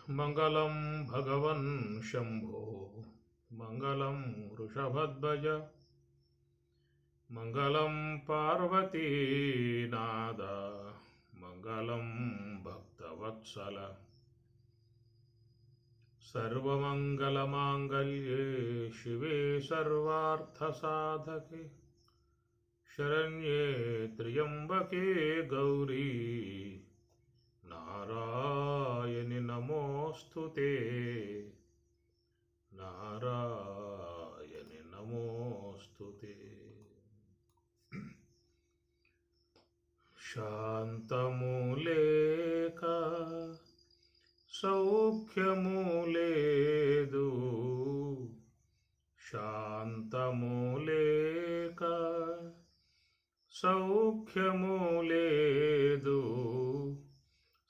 మంగళం భగవన్ శంభో మంగళం వృషభధ్వజ మంగళం పార్వతీనాద మంగళం భక్తవత్సల సర్వమంగళమాంగళ్యే శివే సర్వార్థసాధకే శరణ్యే త్ర్యంబకే గౌరీ నారాయణి నమోస్తుతే నారాయణి నమోస్తుతే. శాంతము లేక సౌఖ్యము లేదు, శాంతము లేక సౌఖ్యము లేదు,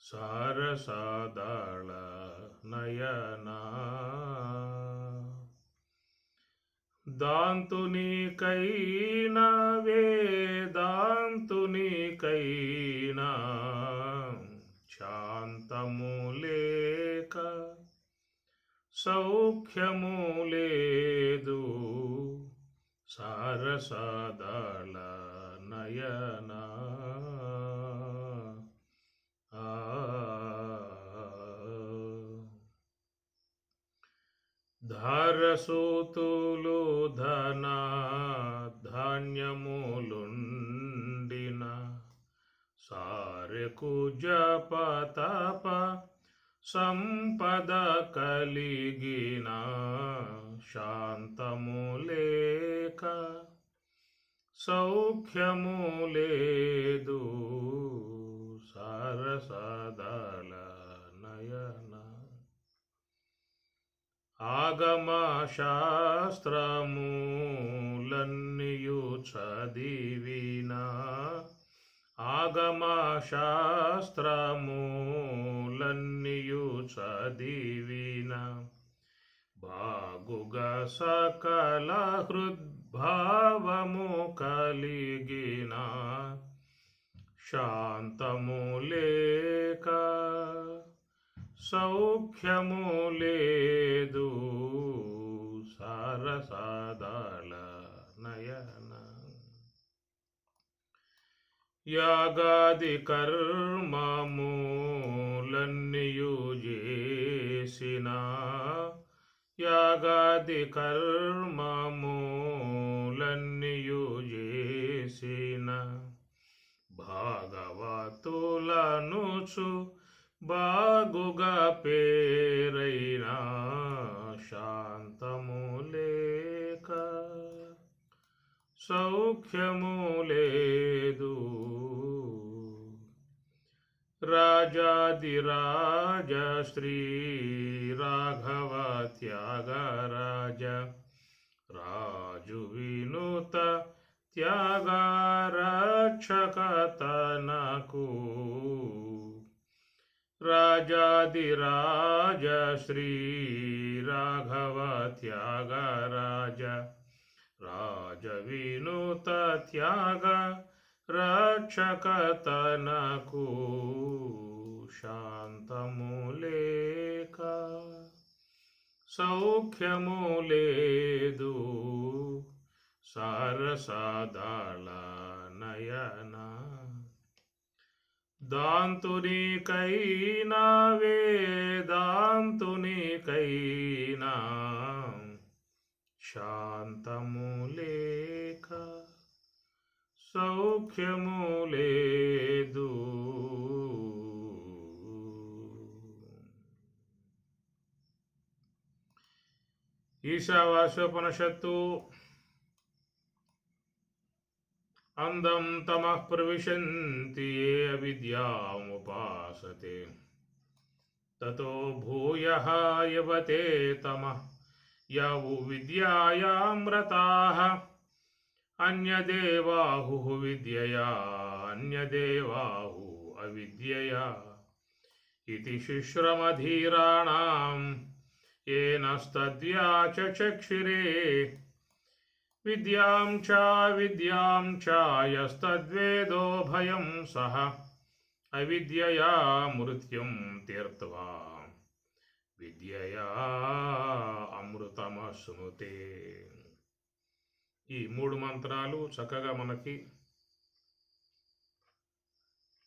సారసాదాళ నయనా దాంతునికైనా వేదాంతునికైనా శాంతము లేక సౌఖ్యము లేదు, సారసాదాళ నయనా ధారసూతులు ధన ధాన్యములుండిన సారెకు జపతప సంపద కలిగిన శాంతము లేక సౌఖ్యము లేదు, సారసాదాళ నయన ఆగమ శాస్త్రములన్నీయు చదివిన ఆగమ శాస్త్రములన్నీయు చదివిన బాగుగా సకల హృద్భావము కలిగిన శాంతము లేక సౌఖ్యము లేదు, సారసాదాళ నయన యాగాది కర్మములన్నీయు చేసిన యాగాది కర్మములన్నీయు చేసిన భాగవతులనుచు బాగుగా పేరైన శాంతము లేక సౌఖ్యము లేదు, రాజాదిరాజ శ్రీ రాఘవ త్యాగరాజ రాజు వినుత త్యాగరక్షకతనకు రాజాదిరాజ శ్రీ రాఘవ త్యాగరాజ రాజ వినుత త్యాగ రక్షకతనకు శాంతము లేక సౌఖ్యము లేదు, సారసాదాళ నయన దాంతునికైనా వేదాంతునికైనా శాంతము లేక సౌఖ్యము లేదు. ఈశావాస్యోపనిషత్తు అందం తమః ప్రవిశంతి ఏ అవిద్యాముపాసతే తతో భూయః యవతే తమః యౌ విద్యాయామ్రతాః అన్యదేవాహుః విద్యయా అన్యదేవాహు అవిద్యయా ఇతి శుశ్రమధీరాణాం ఏనస్తద్యా చక్షిరే విద్యాం చ యస్తద్వేదో భయం సహ అవిద్యయా మృత్యుం తీర్త్వా విద్యయా అమృతమశ్నుతే. ఈ 3 మంత్రాలు చక్కగా మనకి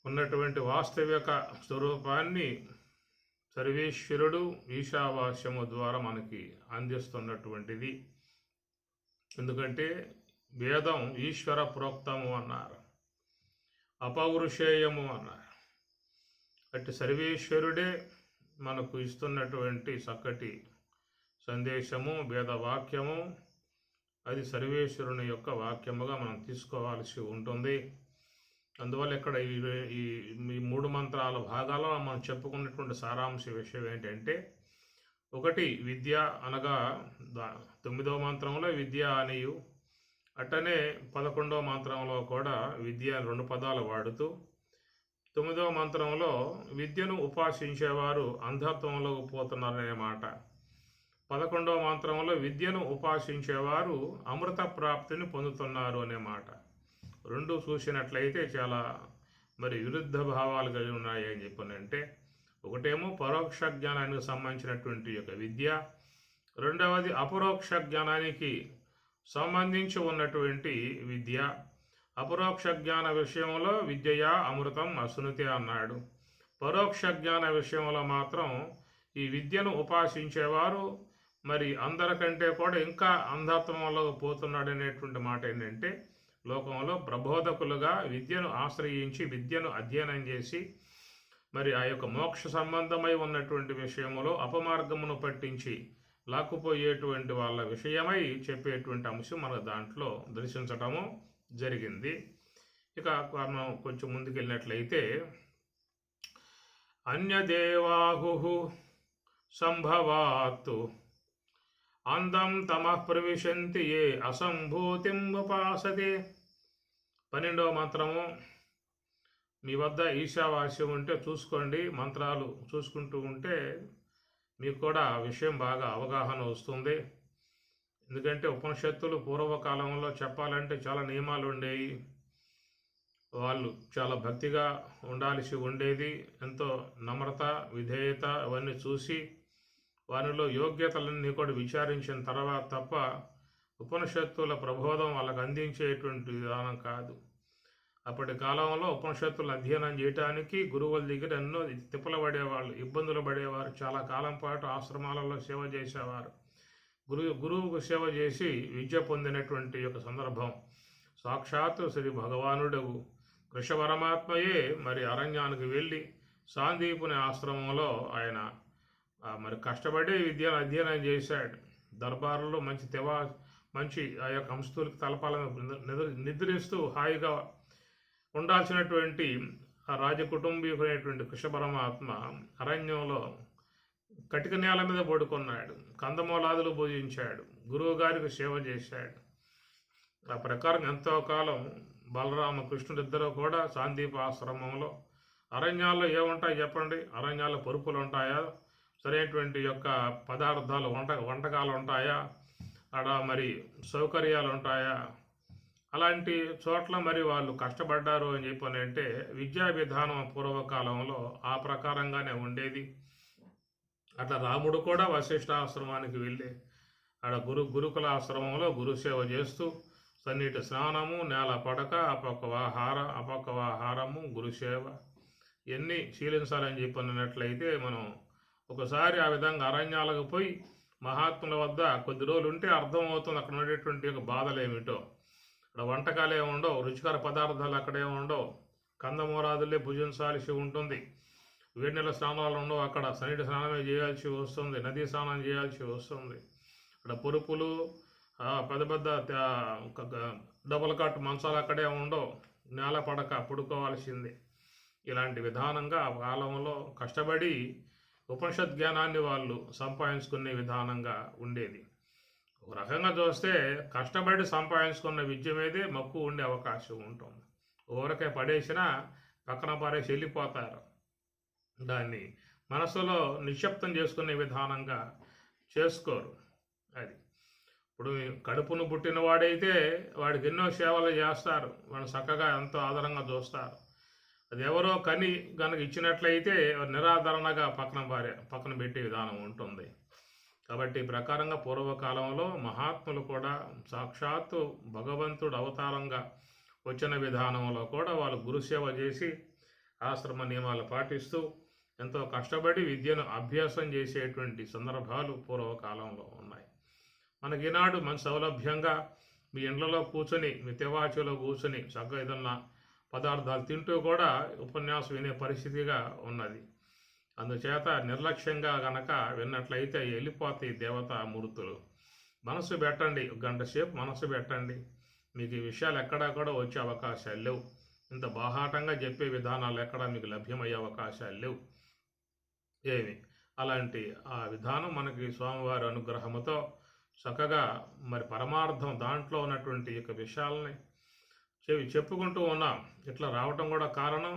ఉన్నటువంటి వాస్తవిక స్వరూపాన్ని సర్వేశ్వరుడు ఈశావాస్యము ద్వారా మనకి అందిస్తున్నటువంటిది. ఎందుకంటే వేదం ఈశ్వర ప్రోక్తము అన్నారు, అపౌరుషేయము అన్నారు. అట్టి సర్వేశ్వరుడే మనకు ఇస్తున్నటువంటి చక్కటి సందేశము, వేదవాక్యము. అది సర్వేశ్వరుని యొక్క వాక్యముగా మనం తీసుకోవాల్సి ఉంటుంది. అందువల్ల ఇక్కడ ఈ 3 మంత్రాల భాగాల్లో మనం చెప్పుకున్నటువంటి సారాంశ విషయం ఏంటంటే, ఒకటి విద్య అనగా 9వ మంత్రంలో విద్య అనియు, అట్టనే 11వ మంత్రంలో కూడా విద్య 2 పదాలు వాడుతూ, 9వ మంత్రంలో విద్యను ఉపాసించేవారు అంధత్వంలోకి పోతున్నారనే మాట, 11వ మంత్రంలో విద్యను ఉపాసించేవారు అమృత ప్రాప్తిని పొందుతున్నారు అనే మాట. 2 చూసినట్లయితే చాలా విరుద్ధ భావాలు కలిగి ఉన్నాయి అని చెప్పనంటే, ఒకటేమో పరోక్ష జ్ఞానానికి సంబంధించినటువంటి యొక్క విద్య, రెండవది అపరోక్ష జ్ఞానానికి సంబంధించి ఉన్నటువంటి విద్య. అపరోక్ష జ్ఞాన విషయంలో విద్యయా అమృతం అశ్నుతే అన్నాడు. పరోక్ష జ్ఞాన విషయంలో మాత్రం ఈ విద్యను ఉపాసించేవారు అందరికంటే కూడా ఇంకా అంధత్వంలో పోతున్నాడు అనేటువంటి మాట ఏంటంటే, లోకంలో ప్రబోధకులుగా విద్యను ఆశ్రయించి విద్యను అధ్యయనం చేసి ఆ యొక్క మోక్ష సంబంధమై ఉన్నటువంటి విషయంలో అపమార్గమును పట్టించి లాక్కుపోయేటువంటి వాళ్ళ విషయమై చెప్పేటువంటి అంశం మన దాంట్లో దర్శించటము జరిగింది. ఇక మనం కొంచెం ముందుకెళ్ళినట్లయితే, అన్యదేవాహు సంభవాత్తు అందం తమః ప్రవిశంతి ఏ అసంభూతిం ఉపాసతే. 12వ మంత్రము. మీ వద్ద ఈశావాస్యం ఉంటే చూసుకోండి, మంత్రాలు చూసుకుంటూ ఉంటే మీకు కూడా విషయం బాగా అవగాహన వస్తుంది. ఎందుకంటే ఉపనిషత్తులు పూర్వకాలంలో చెప్పాలంటే చాలా నియమాలు ఉండేవి, వాళ్ళు చాలా భక్తిగా ఉండాల్సి ఉండేది. ఎంతో నమ్రత, విధేయత అవన్నీ చూసి వారిలో యోగ్యతలన్నీ కూడా విచారించిన తర్వాత తప్ప ఉపనిషత్తుల ప్రబోధం వాళ్ళకు అందించేటువంటి విధానం కాదు. అప్పటి కాలంలో ఉపనిషత్తులను అధ్యయనం చేయడానికి గురువుల దగ్గర ఎన్నో తిప్పలు పడేవాళ్ళు, ఇబ్బందులు పడేవారు. చాలా కాలం పాటు ఆశ్రమాలలో సేవ చేసేవారు. గురువుకు సేవ చేసి విద్య పొందినటువంటి యొక్క సందర్భం సాక్షాత్తు శ్రీ భగవానుడు కృష్ణ పరమాత్మయే అరణ్యానికి వెళ్ళి సాందీపుని ఆశ్రమంలో ఆయన కష్టపడి విద్యను అధ్యయనం చేశాడు. దర్బారులో మంచి ఆ యొక్క అంశతులకు తలపాలను నిద్రిస్తూ హాయిగా ఉండాల్సినటువంటి ఆ రాజకుటుంబీకుడైనటువంటి కృష్ణ పరమాత్మ అరణ్యంలో కటిక నేల మీద పడుకున్నాడు, కందమూలాదులు భుజించాడు, గురువు గారికి సేవ చేశాడు. ఆ ప్రకారం ఎంతో కాలం బలరామ కృష్ణుడిద్దరూ కూడా సాందీప ఆశ్రమంలో. అరణ్యాల్లో ఏముంటాయి చెప్పండి? అరణ్యాల్లో పరుపులు ఉంటాయా? సరైనటువంటి యొక్క పదార్థాలు వంటకాలు ఉంటాయా? ఆడ సౌకర్యాలు ఉంటాయా? అలాంటి చోట్ల వాళ్ళు కష్టపడ్డారు అని చెప్పనంటే విద్యా విధానం పూర్వకాలంలో ఆ ప్రకారంగానే ఉండేది. అట్లా రాముడు కూడా వశిష్ఠాశ్రమానికి వెళ్ళి ఆడ గురుకుల ఆశ్రమంలో గురుసేవ చేస్తూ సన్నిటి స్నానము, నేల పడక, అపక్వాహారము, గురుసేవ ఇవన్నీ శీలించాలని చెప్పినట్లయితే మనం ఒకసారి ఆ విధంగా అరణ్యాలకు పోయి మహాత్ముల వద్ద కొద్ది రోజులు ఉంటే అర్థమవుతుంది అక్కడ ఉండేటువంటి ఒక బాధలు ఏమిటో. అక్కడ వంటకాలు ఏమి ఉండవు, రుచికర పదార్థాలు అక్కడేమి ఉండవు, కందమూలాదులే భుజించాల్సి ఉంటుంది, వేడి నెల స్నానాలు ఉండవు, అక్కడ సన్నిటి స్నానమే చేయాల్సి వస్తుంది, నదీ స్నానం చేయాల్సి వస్తుంది. అక్కడ పొరుపులు, పెద్ద పెద్ద డబుల్ కట్ మంచాలు అక్కడే ఉండవు, నేల పడక పడుకోవాల్సిందే. ఇలాంటి విధానంగా ఆ కాలంలో కష్టపడి ఉపనిషత్ జ్ఞానాన్ని వాళ్ళు సంపాదించుకునే విధానంగా ఉండేది. ఒక రకంగా చూస్తే కష్టపడి సంపాదించుకున్న విద్య మీదే మక్కువ ఉండే అవకాశం ఉంటుంది. ఊరకే పడేసినా పక్కన పారేసి వెళ్ళిపోతారు. దాన్ని మనసులో నిక్షిప్తం చేసుకునే విధానంగా చేసుకోరు. అది ఇప్పుడు కడుపును పుట్టిన వాడైతే వాడికి ఎన్నో సేవలు చేస్తారు, వాడు చక్కగా ఎంతో ఆదరంగా చూస్తారు. అది ఎవరో కని కనుక ఇచ్చినట్లయితే నిరాదరణగా పక్కన పెట్టే విధానం ఉంటుంది. కాబట్టి ఈ ప్రకారంగా పూర్వకాలంలో మహాత్ములు కూడా సాక్షాత్తు భగవంతుడు అవతారంగా వచ్చిన విధానంలో కూడా వాళ్ళు గురుసేవ చేసి ఆశ్రమ నియమాలు పాటిస్తూ ఎంతో కష్టపడి విద్యను అభ్యాసం చేసేటువంటి సందర్భాలు పూర్వకాలంలో ఉన్నాయి. మనకి ఈనాడు మన సౌలభ్యంగా మీ ఇండ్లలో కూర్చొని మీ తివాచీలో కూర్చొని చక్కగా ఏదన్నా పదార్థాలు తింటూ కూడా ఉపన్యాసం వినే పరిస్థితిగా ఉన్నది. అందుచేత నిర్లక్ష్యంగా గనక విన్నట్లయితే వెళ్ళిపోతాయి దేవతామూర్తులు. మనసు పెట్టండి, గంట సేపు మనసు పెట్టండి. మీకు ఈ విషయాలు ఎక్కడా కూడా వచ్చే అవకాశాలు లేవు. ఇంత బాహాటంగా చెప్పే విధానాలు ఎక్కడా మీకు లభ్యమయ్యే అవకాశాలు లేవు ఏమి. అలాంటి ఆ విధానం మనకి స్వామివారి అనుగ్రహముతో చక్కగా మరి పరమార్థం దాంట్లో ఉన్నటువంటి యొక్క విషయాలని చెప్పుకుంటూ ఉన్నాం. ఇట్లా రావటం కూడా కారణం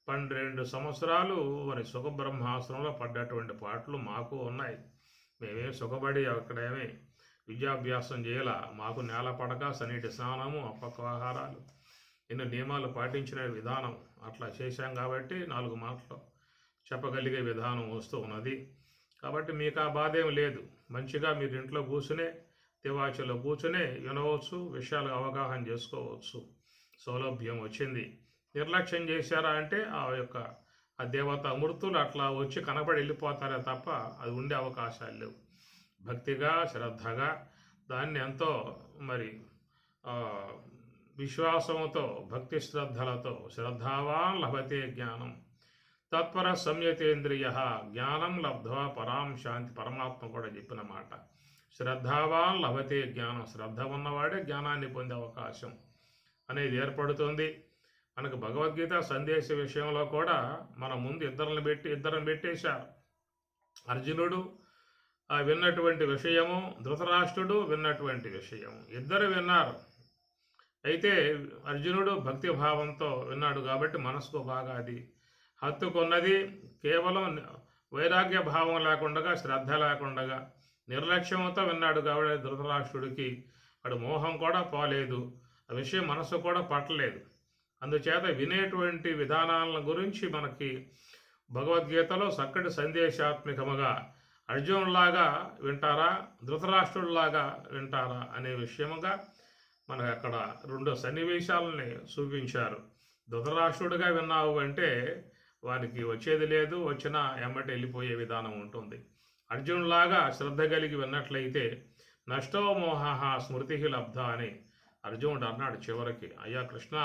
12 సంవత్సరాలు మరి సుఖబ్రహ్మాశ్రమంలో పడ్డటువంటి పాటలు మాకు ఉన్నాయి. మేమేం సుఖపడి అక్కడేమీ విద్యాభ్యాసం చేయాల. మాకు నేల పడక, సనీటి స్నానము, అపక్వాహారాలు, ఎన్నో నియమాలు పాటించిన విధానం అట్లా చేశాం కాబట్టి 4 మాటలు చెప్పగలిగే విధానం వస్తూ ఉన్నది. కాబట్టి మీకు ఆ బాధ ఏం లేదు. మంచిగా మీరు ఇంట్లో కూర్చునే తివాచలో కూర్చునే వినవచ్చు, విషయాలు అవగాహన చేసుకోవచ్చు. సౌలభ్యం వచ్చింది. నిర్లక్ష్యం చేశారా అంటే ఆ దేవతా మూర్తులు అట్లా వచ్చి కనబడి వెళ్ళిపోతారే తప్ప అది ఉండే అవకాశాలు లేవు. భక్తిగా శ్రద్ధగా దాన్ని ఎంతో మరి విశ్వాసంతో భక్తి శ్రద్ధలతో శ్రద్ధావాన్ లభతే జ్ఞానం తత్పర సంయతేంద్రియ జ్ఞానం లబ్ధ్వా పరాం శాంతి. పరమాత్మ కూడా చెప్పిన మాట. శ్రద్ధావాన్ లభతే జ్ఞానం. శ్రద్ధ ఉన్నవాడే జ్ఞానాన్ని పొందే అవకాశం అనేది ఏర్పడుతుంది. మనకు భగవద్గీత సందేశ విషయంలో కూడా మన ముందు ఇద్దరిని పెట్టేశారు. అర్జునుడు విన్నటువంటి విషయము, ధృతరాష్ట్రుడు విన్నటువంటి విషయము, ఇద్దరు విన్నారు. అయితే అర్జునుడు భక్తి భావంతో విన్నాడు కాబట్టి మనసుకు బాగా అది హత్తుకున్నది. కేవలం వైరాగ్య భావం లేకుండా, శ్రద్ధ లేకుండా నిర్లక్ష్యంతో విన్నాడు కాబట్టి ధృతరాష్ట్రుడికి వాడు మోహం కూడా పోలేదు, ఆ విషయం మనసు కూడా పట్టలేదు. అందుచేత వినేటువంటి విధానాల గురించి మనకి భగవద్గీతలో చక్కటి సందేశాత్మకముగా అర్జునులాగా వింటారా, ధృతరాష్ట్రుడిలాగా వింటారా అనే విషయముగా మనకు అక్కడ 2 సన్నివేశాలని చూపించారు. ధృతరాష్ట్రుడిగా విన్నావు అంటే వారికి వచ్చేది లేదు, వచ్చినా ఎమ్మటి వెళ్ళిపోయే విధానం ఉంటుంది. అర్జునులాగా శ్రద్ధ కలిగి విన్నట్లయితే నష్టో మోహ స్మృతి లబ్ధ అని అర్జునుడు అన్నాడు చివరికి. అయ్యా కృష్ణ,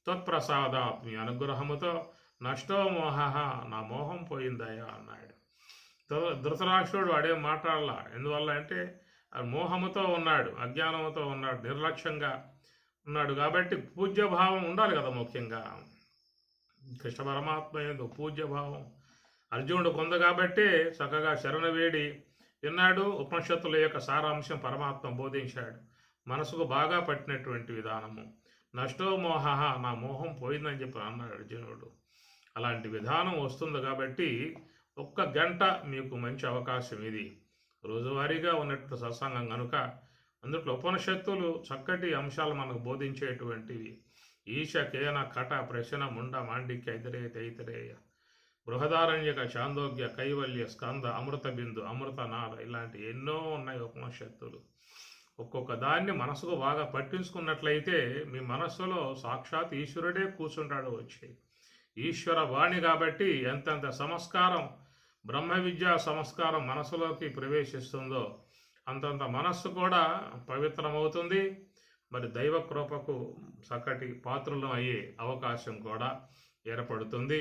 త్వత్ప్రసాదాత్ మీ అనుగ్రహముతో నష్టో మోహ, నా మోహం పోయిందయ్యా అన్నాడు. ధృతరాష్ట్రుడు అడే మాట్లాడాల. ఎందువల్ల అంటే మోహముతో ఉన్నాడు, అజ్ఞానంతో ఉన్నాడు, నిర్లక్ష్యంగా ఉన్నాడు. కాబట్టి పూజ్యభావం ఉండాలి కదా. ముఖ్యంగా కృష్ణ పరమాత్మ ఏందో పూజ్యభావం అర్జునుడు కొంది కాబట్టి చక్కగా శరణ వేడి విన్నాడు. ఉపనిషత్తుల యొక్క సారాంశం పరమాత్మ బోధించాడు. మనసుకు బాగా పట్టినటువంటి విధానము. నష్టో మోహ, నా మోహం పోయిందని చెప్పి అన్నాడు అర్జునుడు. అలాంటి విధానం వస్తుంది కాబట్టి 1 గంట మీకు మంచి అవకాశం ఇది. రోజువారీగా ఉన్నటువంటి సత్సంగం కనుక అందులో ఉపనిషత్తులు చక్కటి అంశాలు మనకు బోధించేటువంటివి. ఈశ కేన కట ప్రశ్న ముండ మాండిక్య ఇతరేయ బృహదారణ్యక చాందోగ్య కైవల్య స్కంద అమృత బిందు అమృతనాద ఇలాంటి ఎన్నో ఉన్నాయి ఉపనిషత్తులు. ఒక్కొక్క దాన్ని మనసుకు బాగా పట్టించుకున్నట్లయితే మీ మనస్సులో సాక్షాత్ ఈశ్వరుడే కూర్చుంటాడు వచ్చి. ఈశ్వర వాణి కాబట్టి ఎంతెంత సంస్కారం, బ్రహ్మ విద్యా సంస్కారం మనసులోకి ప్రవేశిస్తుందో అంతంత మనస్సు కూడా పవిత్రమవుతుంది. మరి దైవ కృపకు చక్కటి పాత్రలు అయ్యే అవకాశం కూడా ఏర్పడుతుంది.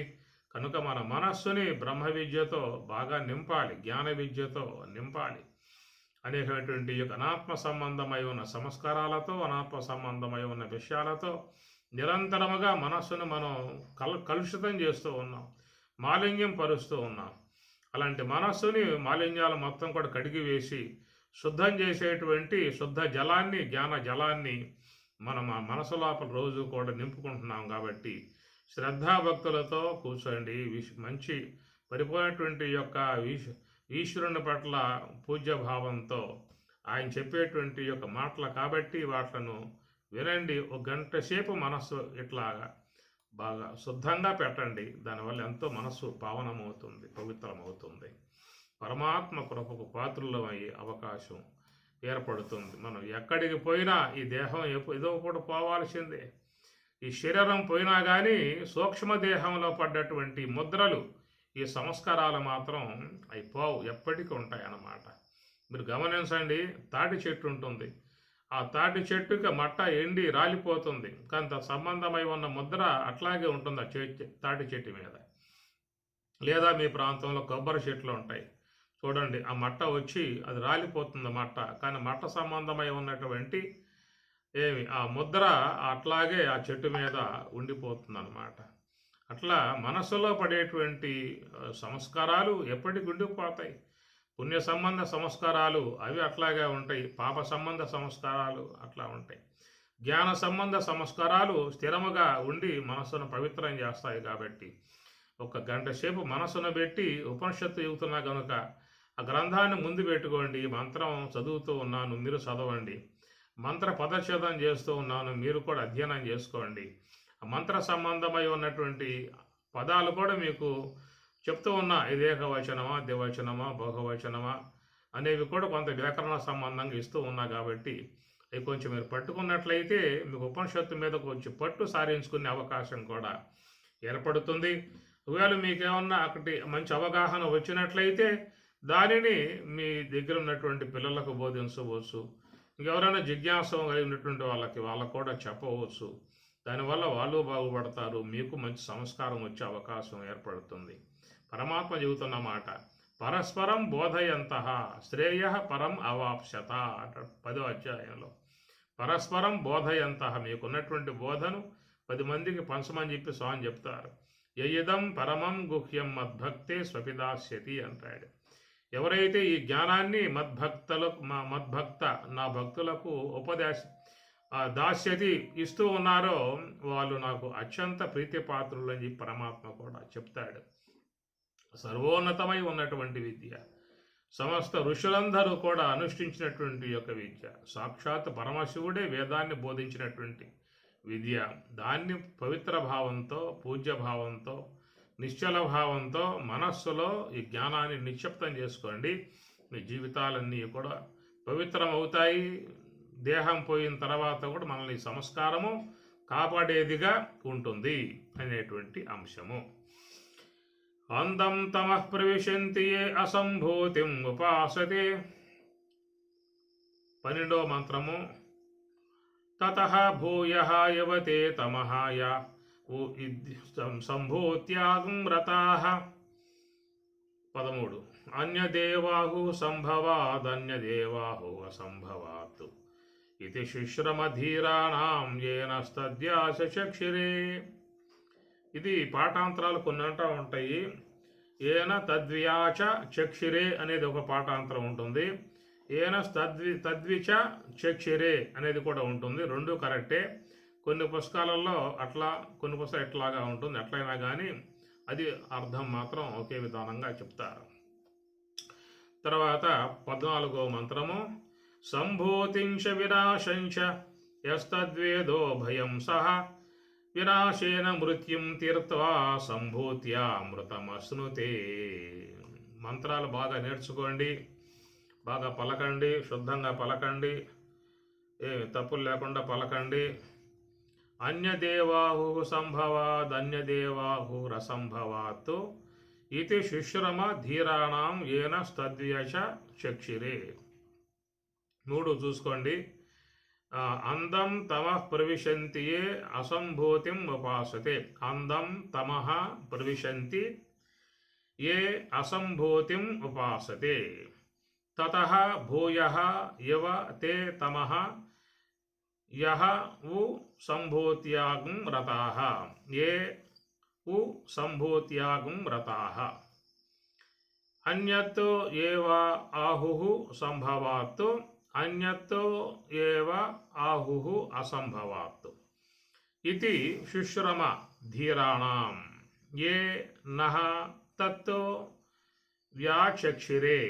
కనుక మన మనస్సుని బ్రహ్మ విద్యతో బాగా నింపాలి, జ్ఞాన విద్యతో నింపాలి. అనేకటువంటి అనాత్మ సంబంధమై ఉన్న సంస్కారాలతో, అనాత్మ సంబంధమై ఉన్న విషయాలతో నిరంతరముగా మనస్సును మనం కలుషితం చేస్తూ ఉన్నాం, మాలిన్యం పరుస్తూ ఉన్నాం. అలాంటి మనస్సుని మాలిన్యాలు మొత్తం కూడా కడిగి వేసి శుద్ధం చేసేటువంటి శుద్ధ జలాన్ని, జ్ఞాన జలాన్ని మనం ఆ మనసు లోపల రోజు కూడా నింపుకుంటున్నాం. కాబట్టి శ్రద్ధాభక్తులతో కూర్చోండి. మంచి పరిపోయినటువంటి యొక్క ఈశ్వరుని పట్ల పూజ్యభావంతో ఆయన చెప్పేటువంటి యొక్క మాటలు కాబట్టి వాటిను వినండి. 1 గంట సేపు మనస్సు ఇట్లాగా బాగా శుద్ధంగా పెట్టండి. దానివల్ల ఎంతో మనస్సు పావనమవుతుంది, పవిత్రమవుతుంది. పరమాత్మ కృపకు పాత్రులమయ్యే అవకాశం ఏర్పడుతుంది. మనం ఎక్కడికి పోయినా ఈ దేహం ఏదో కూడా పోవాల్సిందే. ఈ శరీరం పోయినా కానీ సూక్ష్మదేహంలో పడ్డటువంటి ముద్రలు, ఈ సంస్కారాలు మాత్రం అవి పోవు, ఎప్పటికీ ఉంటాయి అన్నమాట. మీరు గమనించండి, తాటి చెట్టు ఉంటుంది. ఆ తాటి చెట్టుకి మట్ట ఎండి రాలిపోతుంది, కానీ సంబంధమై ఉన్న ముద్ర అట్లాగే ఉంటుంది ఆ తాటి చెట్టు మీద. లేదా మీ ప్రాంతంలో కొబ్బరి చెట్లు ఉంటాయి చూడండి, ఆ మట్ట వచ్చి అది రాలిపోతుంది మట్ట, కానీ మట్ట సంబంధమై ఉన్నటువంటి ఆ ముద్ర అట్లాగే ఆ చెట్టు మీద ఉండిపోతుంది అన్నమాట. అట్లా మనసులో పడేటువంటి సంస్కారాలు ఎప్పటికి ఉండిపోతాయి. పుణ్య సంబంధ సంస్కారాలు అవి అట్లాగే ఉంటాయి, పాప సంబంధ సంస్కారాలు అట్లా ఉంటాయి. జ్ఞాన సంబంధ సంస్కారాలు స్థిరముగా ఉండి మనస్సును పవిత్రం చేస్తాయి. కాబట్టి ఒక గంట సేపు మనస్సును పెట్టి ఉపనిషత్తు చెబుతున్నా కనుక ఆ గ్రంథాన్ని ముందు పెట్టుకోండి. మంత్రం చదువుతూ ఉన్నాను, మీరు చదవండి. మంత్ర పదచ్ఛేదం చేస్తూ ఉన్నాను, మీరు కూడా అధ్యయనం చేసుకోండి. ఆ మంత్ర సంబంధమై ఉన్నటువంటి పదాలు కూడా మీకు చెప్తూ ఉన్నా, ఇది ఏకవచనమా, ద్వివచనమా, బహువచనమా అనేవి కూడా కొంత వ్యాకరణ సంబంధంగా ఇస్తూ ఉన్నా. కాబట్టి అవి కొంచెం మీరు పట్టుకున్నట్లయితే మీకు ఉపనిషత్తు మీద కొంచెం పట్టు సారించుకునే అవకాశం కూడా ఏర్పడుతుంది. ఒకవేళ మీకేమన్నా అక్కడి మంచి అవగాహన వచ్చినట్లయితే దానిని మీ దగ్గర ఉన్నటువంటి పిల్లలకు బోధించవచ్చు. ఇంకెవరైనా జిజ్ఞాసం కలిగినటువంటి వాళ్ళకు కూడా చెప్పవచ్చు. దానివల్ల వాళ్ళు బాగుపడతారు, మీకు మంచి సంస్కారం వచ్చే అవకాశం ఏర్పడుతుంది. పరమాత్మ చెబుతున్న మాట, పరస్పరం బోధయంతః శ్రేయ పరం అవాప్స్యత అంటాడు 10వ అధ్యాయంలో. పరస్పరం బోధయంతః, మీకున్నటువంటి బోధను 10 మందికి పంచమని చెప్పి స్వామి చెప్తారు. యయిదం పరమం గుహ్యం మద్భక్తే స్వపిదాస్యతి అంటాడు. ఎవరైతే ఈ జ్ఞానాన్ని మద్భక్త నా భక్తులకు దాస్యతి ఇస్తూ ఉన్నారో వాళ్ళు నాకు అత్యంత ప్రీతిపాత్రులు అని చెప్పి పరమాత్మ కూడా చెప్తాడు. సర్వోన్నతమై ఉన్నటువంటి విద్య, సమస్త ఋషులందరూ కూడా అనుష్ఠించినటువంటి యొక్క విద్య, సాక్షాత్ పరమశివుడే వేదాన్ని బోధించినటువంటి విద్య. దాన్ని పవిత్ర భావంతో, పూజ్య భావంతో, నిశ్చల భావంతో మనస్సులో ఈ జ్ఞానాన్ని నిక్షిప్తం చేసుకోండి. మీ జీవితాలన్నీ కూడా పవిత్రమవుతాయి. దేహం పోయిన తర్వాత కూడా మనల్ని సంస్కారము కాపాడేదిగా ఉంటుంది అనేటువంటి అంశము. అందం తమః ప్రవిశంతి ఏ అసంభూతిం ఉపాసతే. 12వ మంత్రము. తతః భూయః యవతే తమః యా సంభూత్యాగం వ్రతాః. 13. అన్యదేవాహు సంభవాదన్యదేవాహు అసంభవాత్ ఇది శుశ్రమధీరాణం ఏనస్తద్యాస చక్షిరే. ఇది పాఠాంతరాలు కొన్ని అంటూ ఉంటాయి. ఏన తద్వ్యాచ చక్షిరే అనేది ఒక పాఠాంతరం ఉంటుంది. ఏన తద్విచ చక్షిరే అనేది కూడా ఉంటుంది. రెండు కరెక్టే. కొన్ని పుస్తకాలలో అట్లా, కొన్ని పుస్తకాలు ఎట్లాగా ఉంటుంది. ఎట్లయినా కానీ అది అర్థం మాత్రం ఒకే విధానంగా చెప్తారు. తర్వాత 14వ మంత్రము. సంభూతించ వినాశంచ యస్తద్వేదో భయం సహ వినాశేన మృత్యుం తీర్త్వా సంభూత్యామృతమశ్నుతే. మంత్రాలు బాగా నేర్చుకోండి, బాగా పలకండి, శుద్ధంగా పలకండి, ఏమి తప్పులు లేకుండా పలకండి. అన్యదేవాహు సంభవాదన్యదేవాహు రసంభవాత్ ఇది శుశ్రమ ధీరాణం ఏన స్తద్వ్యచ చక్షిరే. 3 చూసుకోండి. అందం తమః ప్రవిశంతి ఏ అసంభూతిం ఉపాసతే. అందం తమః ప్రవిశంతి ఏ అసంభూతిం ఉపాసతే. తతః భూయః యవ తే తమః యః ఉ సంభూత్యాగం వ్రతాః ఏ ఉ సంభూత్యాగం వ్రతాః. అన్యత్ ఏవ ఆహుః సంభవాత్ అన్యత్ ఏవ ఆహుః అసంభవాత్ ఇది శుశ్రమ ధీరాణం ఏ నః తత్ వ్యాచక్షిరే.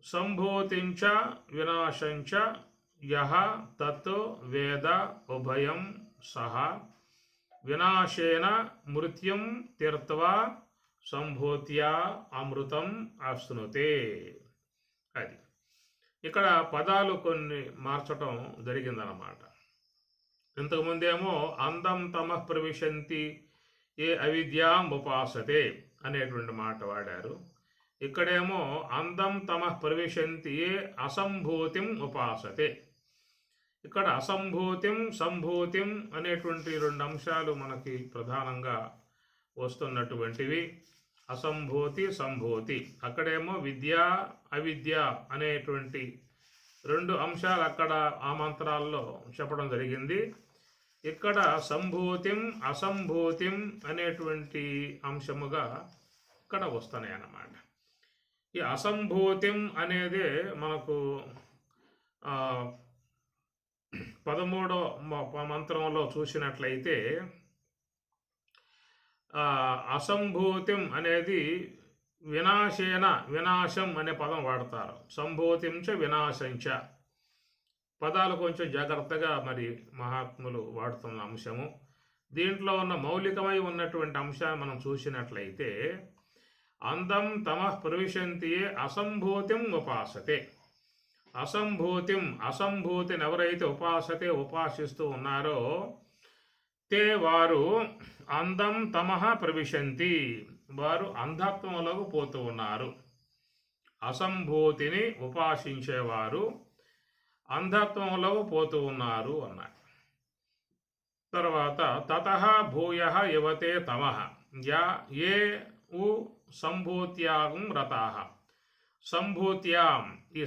సంభూతించ వినాశంచ యః తత్ వేద ఉభయం సహ వినాశేన మృత్యుం తీర్త్వా సంభూత్యా అమృతం ఆశ్నుతే. అది ఇక్కడ పదాలు కొన్ని మార్చటం జరిగిందన్నమాట. ఇంతకుముందేమో అందం తమః ప్రవిశంతి ఏ అవిద్యాం ఉపాసతే అనేటువంటి మాట వాడారు. ఇక్కడేమో అందం తమః ప్రవిశంతి ఏ అసంభూతిం ఉపాసతే. ఇక్కడ అసంభూతిం సంభూతిం అనేటువంటి రెండు అంశాలు మనకి ప్రధానంగా వస్తున్నటువంటివి. అసంభూతి సంభూతి, అక్కడేమో విద్య అవిద్య అనేటువంటి రెండు అంశాలు అక్కడ ఆ మంత్రాల్లో చెప్పడం జరిగింది. ఇక్కడ సంభూతిం అసంభూతిం అనేటువంటి అంశముగా ఇక్కడ వస్తున్నాయి అన్నమాట. ఈ అసంభూతిం అనేది మనకు 13వ మంత్రంలో చూసినట్లయితే అసంభూతిం అనేది వినాశేన, వినాశం అనే పదం వాడతారు. సంభూతించ వినాశంచ పదాలు కొంచెం జాగ్రత్తగా మరి మహాత్ములు వాడుతున్న అంశము. దీంట్లో ఉన్న మౌలికమై ఉన్నటువంటి అంశాన్ని మనం చూసినట్లయితే అందం తమః ప్రవిశంతి అసంభూతిం ఉపాసతే. అసంభూతిం, అసంభూతిని ఎవరైతే ఉపాసిస్తూ ఉన్నారో తే వారు అందం తమః ప్రవిశంతి, వారు అంధత్వంలోకి పోతూ ఉన్నారు. అసంభూతిని ఉపాసించేవారు అంధత్వంలో పోతూ ఉన్నారు అన్నాడు. తర్వాత తతః భూయః యువతే తమః ఏ ఉ సంభూత్యాగం రతాః. సంభూత్యాం, ఈ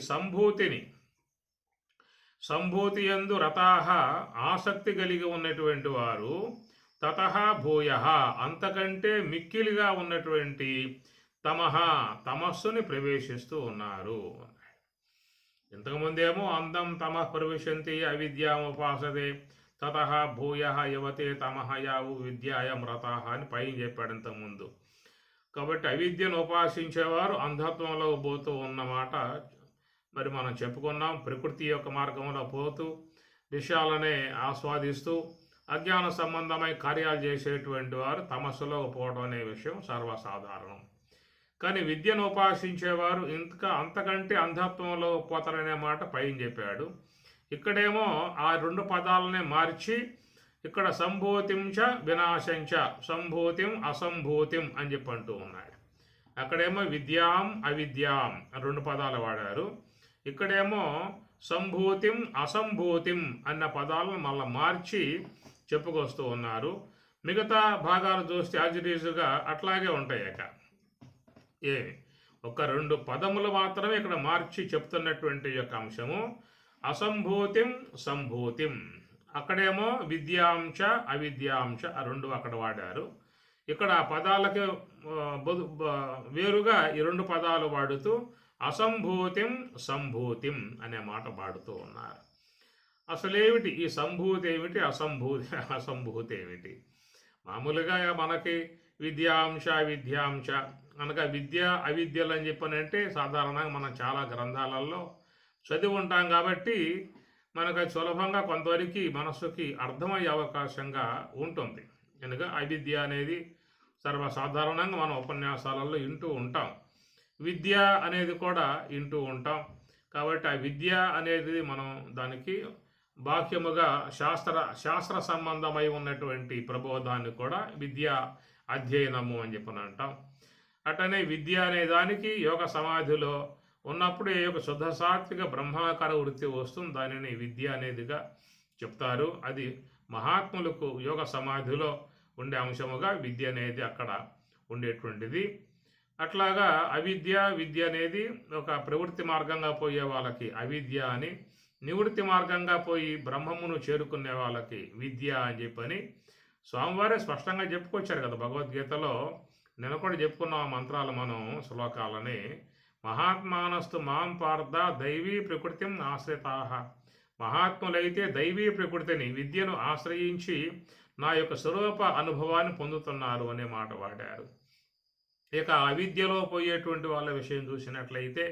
సంభూతి యందు రతాః ఆసక్తి కలిగి ఉన్నటువంటి వారు తతః భూయః అంతకంటే మిక్కిలిగా ఉన్నటువంటి తమః తమస్సుని ప్రవేశిస్తూ ఉన్నారు. ఇంతకుముందేమో అందం తమః ప్రవిశంతి అవిద్యాముపాసతే తతః భూయః యువతే తమః యావు విద్యాయం రతాః అని పైన చెప్పాడు ఇంతకుముందు. కాబట్టి అవిద్యను ఉపాసించేవారు అంధత్వంలో పోతూ ఉన్నమాట మరి మనం చెప్పుకున్నాం. ప్రకృతి యొక్క మార్గంలో పోతూ విషయాలనే ఆస్వాదిస్తూ అజ్ఞాన సంబంధమై కార్యాలు చేసేటువంటి వారు తమస్సులో పోవడం అనే విషయం సర్వసాధారణం. కానీ విద్యను ఉపాసించేవారు అంతకంటే అంధత్వంలో పోతారనే మాట పైన చెప్పాడు. ఇక్కడేమో ఆ రెండు పదాలనే మార్చి ఇక్కడ సంభూతించ వినాశంచ, సంభూతిం అసంభూతిం అని చెప్పి అంటూ ఉన్నాడు. అక్కడేమో విద్యాం అవిద్యాం రెండు పదాలు వాడారు. ఇక్కడేమో సంభూతిం అసంభూతిం అన్న పదాలను మళ్ళీ మార్చి చెప్పుకొస్తూ ఉన్నారు. మిగతా భాగాలు చూస్తే యాజిటీజుగా అట్లాగే ఉంటాయి. ఒక రెండు పదములు మాత్రమే ఇక్కడ మార్చి చెప్తున్నటువంటి యొక్క అంశము అసంభూతిం సంభూతిం. అక్కడేమో విద్యాంశ అవిద్యాంశ రెండు అక్కడ వాడారు. ఇక్కడ ఆ పదాలకి వేరుగా ఈ రెండు పదాలు వాడుతూ అసంభూతిం సంభూతిం అనే మాట వాడుతూ ఉన్నారు. అసలేమిటి ఈ సంభూతి ఏమిటి, అసంభూతి ఏమిటి? మామూలుగా మనకి విద్యాంశ విద్యాంశ అనగా విద్య అవిద్యలు అని చెప్పనంటే సాధారణంగా మనం చాలా గ్రంథాలలో చదివి ఉంటాం కాబట్టి మనకు అది సులభంగా కొంతవరకు మనస్సుకి అర్థమయ్యే అవకాశంగా ఉంటుంది. కనుక అవిద్య అనేది సర్వసాధారణంగా మనం ఉపన్యాసాలలో వింటూ ఉంటాం, విద్య అనేది కూడా వింటూ ఉంటాం. కాబట్టి ఆ విద్య అనేది మనం దానికి బాహ్యముగా శాస్త్ర సంబంధమై ఉన్నటువంటి ప్రబోధాన్ని కూడా విద్యా అధ్యయనము అని చెప్పని అంటాం. అటనే విద్య అనే దానికి యోగ సమాధిలో ఉన్నప్పుడు ఏ యొక్క శుద్ధ సాత్విక బ్రహ్మాకార వృత్తి వస్తుంది, దానిని విద్య అనేదిగా చెప్తారు. అది మహాత్ములకు యోగ సమాధిలో ఉండే అంశముగా విద్య అనేది అక్కడ ఉండేటువంటిది. అట్లాగా అవిద్య విద్య అనేది ఒక ప్రవృత్తి మార్గంగా పోయే వాళ్ళకి అవిద్య అని, నివృత్తి మార్గంగా పోయి బ్రహ్మమును చేరుకునే వాళ్ళకి విద్య అని చెప్పని స్వామివారే స్పష్టంగా చెప్పుకొచ్చారు కదా భగవద్గీతలో. నేను కూడా చెప్పుకున్నాం మంత్రాలు మనం శ్లోకాలని. మహాత్మానస్తు మాం పార్థ దైవీ ప్రకృతిం ఆశ్రితాః. మహాత్ములైతే దైవీ ప్రకృతిని విద్యను ఆశ్రయించి నా యొక్క స్వరూప అనుభవాన్ని పొందుతున్నారు అనే మాట వాడారు. ఇక అవిద్యలో పోయేటువంటి వాళ్ళ విషయం చూసినట్లయితే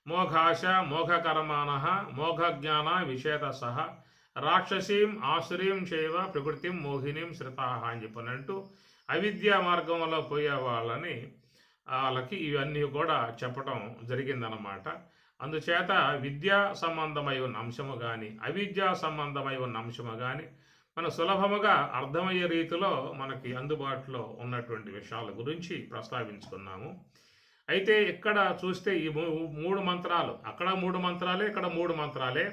మోఘాశ మోఘకర్మాణ మోఘజ్ఞాన విషేద సహ రాక్షసీం ఆసురీం చైవ ప్రకృతిం మోహినీం శ్రితాహ అని చెప్పనంటూ అవిద్యా మార్గంలో పోయే వాళ్ళకి ఇవన్నీ కూడా చెప్పడం జరిగిందనమాట. అందుచేత విద్యా సంబంధమై ఉన్న అంశము కానీ అవిద్యా సంబంధమై ఉన్న అంశము కానీ మనం సులభముగా అర్థమయ్యే రీతిలో మనకి అందుబాటులో ఉన్నటువంటి విషయాల గురించి ప్రస్తావించుకున్నాము. అయితే ఇక్కడ చూస్తే ఈ 3 మంత్రాలు, అక్కడ 3 మంత్రాలే, ఇక్కడ 3 మంత్రాలే.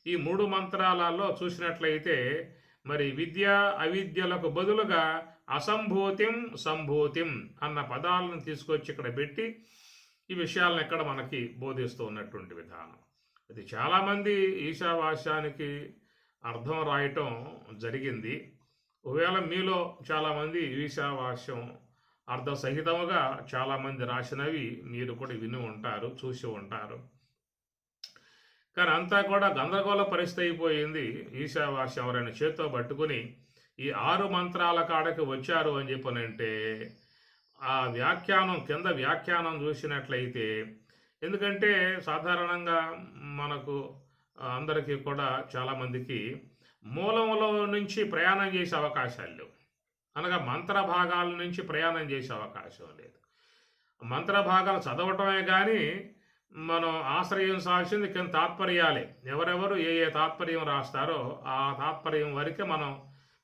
ఈ 3 మంత్రాలలో చూసినట్లయితే మరి విద్య అవిద్యలకు బదులుగా అసంభూతిం సంభూతిం అన్న పదాలను తీసుకొచ్చి ఇక్కడ పెట్టి ఈ విషయాలను ఇక్కడ మనకి బోధిస్తూ ఉన్నటువంటి విధానం. ఇది చాలామంది ఈశావాస్యానికి అర్థం రాయటం జరిగింది. ఒకవేళ మీలో చాలామంది ఈశావాస్యం అర్థసహితముగా చాలామంది రాసినవి మీరు కూడా విని ఉంటారు, చూసి ఉంటారు. కానీ అంతా కూడా గందరగోళ పరిస్థితి అయిపోయింది. ఈశావాస్యం ఎవరైనా చేత్తో పట్టుకుని ఈ 6 మంత్రాల కాడకి వచ్చారు అని చెప్పనంటే ఆ వ్యాఖ్యానం కింద వ్యాఖ్యానం చూసినట్లయితే, ఎందుకంటే సాధారణంగా మనకు అందరికీ కూడా చాలామందికి మూలంలో నుంచి ప్రయాణం చేసే అవకాశాలు లేవు. అనగా మంత్ర భాగాల నుంచి ప్రయాణం చేసే అవకాశం లేదు. మంత్ర భాగాలు చదవటమే కానీ మనం ఆశ్రయించాల్సింది కింద తాత్పర్యాలే. ఎవరెవరు ఏ ఏ తాత్పర్యం రాస్తారో ఆ తాత్పర్యం వరకే మనం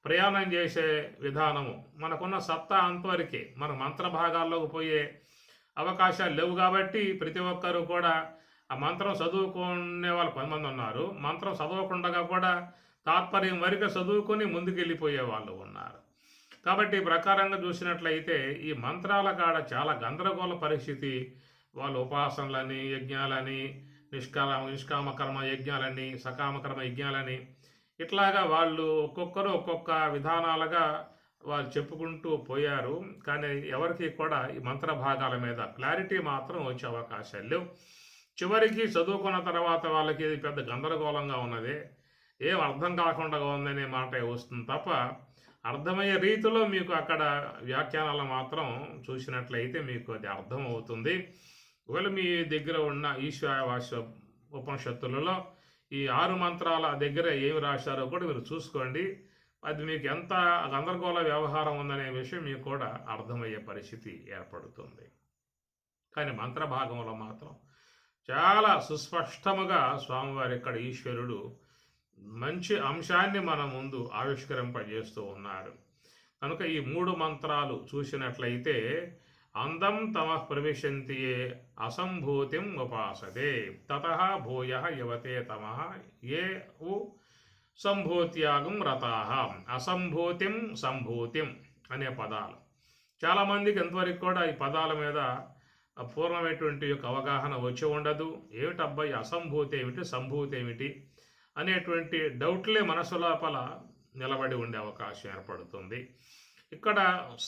ప్రయాణం చేసే విధానము. మనకున్న సత్తా అంతవరకే. మన మంత్ర భాగాల్లోకి పోయే అవకాశాలు లేవు కాబట్టి ప్రతి ఒక్కరూ కూడా ఆ మంత్రం చదువుకునే వాళ్ళు 10 మంది ఉన్నారు. మంత్రం చదవకుండా కూడా తాత్పర్యం వరకు చదువుకొని ముందుకెళ్ళిపోయే వాళ్ళు ఉన్నారు. కాబట్టి ఈ ప్రకారంగా చూసినట్లయితే ఈ మంత్రాల కాడ చాలా గందరగోళ పరిస్థితి. వాళ్ళు ఉపాసనలని, యజ్ఞాలని, నిష్కామకర్మ యజ్ఞాలని, సకామకర్మ యజ్ఞాలని, ఇట్లాగా వాళ్ళు ఒక్కొక్కరు ఒక్కొక్క విధానాలుగా వాళ్ళు చెప్పుకుంటూ పోయారు. కానీ ఎవరికి కూడా ఈ మంత్ర భాగాల మీద క్లారిటీ మాత్రం వచ్చే అవకాశాలు లేవు. చివరికి చదువుకున్న తర్వాత వాళ్ళకి ఇది పెద్ద గందరగోళంగా ఉన్నదే, ఏం అర్థం కాకుండా ఉందనే మాట వస్తుంది తప్ప అర్థమయ్యే రీతిలో మీకు అక్కడ వ్యాఖ్యానాలు మాత్రం చూసినట్లయితే మీకు అది అర్థం అవుతుంది. ఒకవేళ మీ దగ్గర ఉన్న ఈశావాస్య ఉపనిషత్తులలో ఈ 6 మంత్రాల దగ్గర ఏమి రాశారో కూడా మీరు చూసుకోండి. అది మీకు ఎంత గందరగోళ వ్యవహారం ఉందనే విషయం మీకు కూడా అర్థమయ్యే పరిస్థితి ఏర్పడుతుంది. కానీ మంత్ర భాగంలో మాత్రం చాలా సుస్పష్టముగా స్వామివారి ఇక్కడ ఈశ్వరుడు మంచి అంశాన్ని మన ముందు ఆవిష్కరింపజేస్తూ ఉన్నారు. కనుక ఈ 3 మంత్రాలు చూసినట్లయితే అందం తమ ప్రవిశంతియే అసంభూతిం ఉపాసతే తతః భూయ యువతే తమః ఏ ఉ సంభూత్యాగం రతాః. అసంభూతిం సంభూతిం అనే పదాలు చాలామందికి ఎంతవరకు కూడా ఈ పదాల మీద పూర్ణమైనటువంటి యొక్క అవగాహన వచ్చి ఉండదు. ఏమిటబ్బాయి అసంభూతి ఏమిటి, సంభూతి ఏమిటి అనేటువంటి డౌట్లే మనసు లోపల నిలబడి ఉండే అవకాశం ఏర్పడుతుంది. ఇక్కడ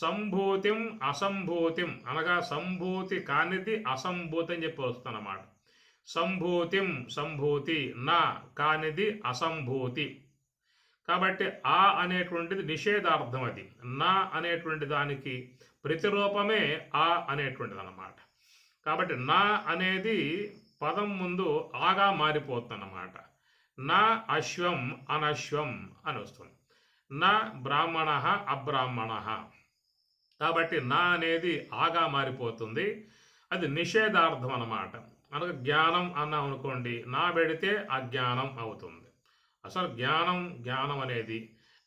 సంభూతిం అసంభూతిం అనగా సంభూతి కానిది అసంభూతి అని చెప్పి వస్తుందన్నమాట. సంభూతిం సంభూతి, నా కానిది అసంభూతి. కాబట్టి ఆ అనేటువంటిది నిషేధార్థం. అది నా అనేటువంటి దానికి ప్రతిరూపమే ఆ అనేటువంటిది అన్నమాట. కాబట్టి నా అనేది పదం ముందు ఆగా మారిపోతుందన్నమాట. నా అశ్వం అనశ్వం అని వస్తుంది. నా బ్రాహ్మణ అబ్రాహ్మణ. కాబట్టి నా అనేది ఆగా మారిపోతుంది. అది నిషేధార్థం అన్నమాట. అనగా జ్ఞానం అన్నాం అనుకోండి, నా పెడితే అజ్ఞానం అవుతుంది. అసలు జ్ఞానం అనేది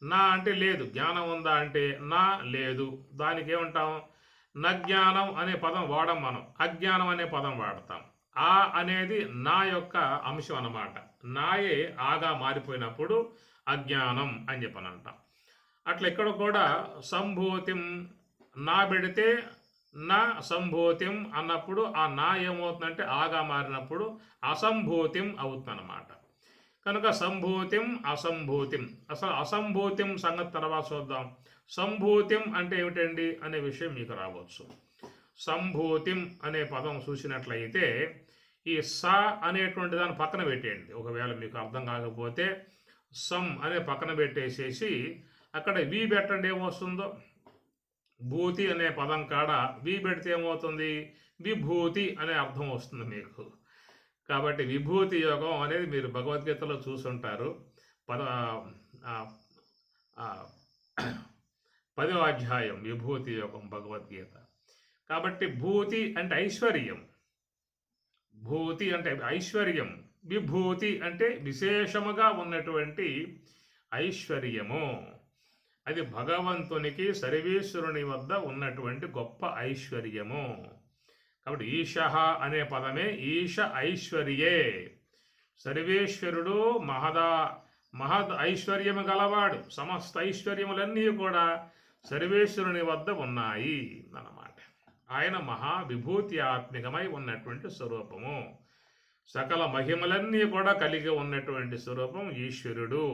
నా అంటే లేదు, జ్ఞానం ఉందా అంటే నా లేదు. దానికి ఏమంటాం, నజ్ఞానం అనే పదం వాడం మనం, అజ్ఞానం అనే పదం వాడతాం. ఆ అనేది నా యొక్క అంశం అన్నమాట. నాయే ఆగా మారిపోయినప్పుడు అజ్ఞానం అని చెప్పని అంటాం. అట్లా ఇక్కడ కూడా సంభూతిం నా పెడితే నా సంభూతిం అన్నప్పుడు ఆ నా ఏమవుతుందంటే ఆగా మారినప్పుడు అసంభూతిం అవుతుందన్నమాట. కనుక సంభూతిం అసంభూతిం. అసలు అసంభూతిం సంగతి తర్వాత చూద్దాం. సంభూతిం అంటే ఏమిటండి అనే విషయం మీకు రావచ్చు. సంభూతిం అనే పదం చూసినట్లయితే ఈ స అనేటువంటి దాన్ని పక్కన పెట్టేయండి. ఒకవేళ మీకు అర్థం కాకపోతే సం అనే పక్కన పెట్టేసేసి అక్కడ వి పెట్టండి. ఏమొస్తుందో భూతి అనే పదం కాడ వి పెడితే ఏమవుతుంది, విభూతి అనే అర్థం వస్తుంది మీకు. కాబట్టి విభూతి యోగం అనేది మీరు భగవద్గీతలో చూసుంటారు. పద ఆ, ఆ, 10వ అధ్యాయం విభూతి యోగం భగవద్గీత. కాబట్టి భూతి అంటే ఐశ్వర్యం, భూతి అంటే ఐశ్వర్యం, విభూతి అంటే విశేషముగా ఉన్నటువంటి ఐశ్వర్యము. అది భగవంతునికి సర్వేశ్వరుని వద్ద ఉన్నటువంటి గొప్ప ఐశ్వర్యము. కాబట్టి ఈశ అనే పదమే ఈశ ఐశ్వర్యే. సర్వేశ్వరుడు మహద్ ఐశ్వర్యము గలవాడు. సమస్త ఐశ్వర్యములన్నీ కూడా సర్వేశ్వరుని వద్ద ఉన్నాయి అన్నమాట. ఆయన మహావిభూతి ఆత్మికమై ఉన్నటువంటి స్వరూపము. సకల మహిమలన్నీ కూడా కలిగి ఉన్నటువంటి స్వరూపం ఈశ్వరుడు.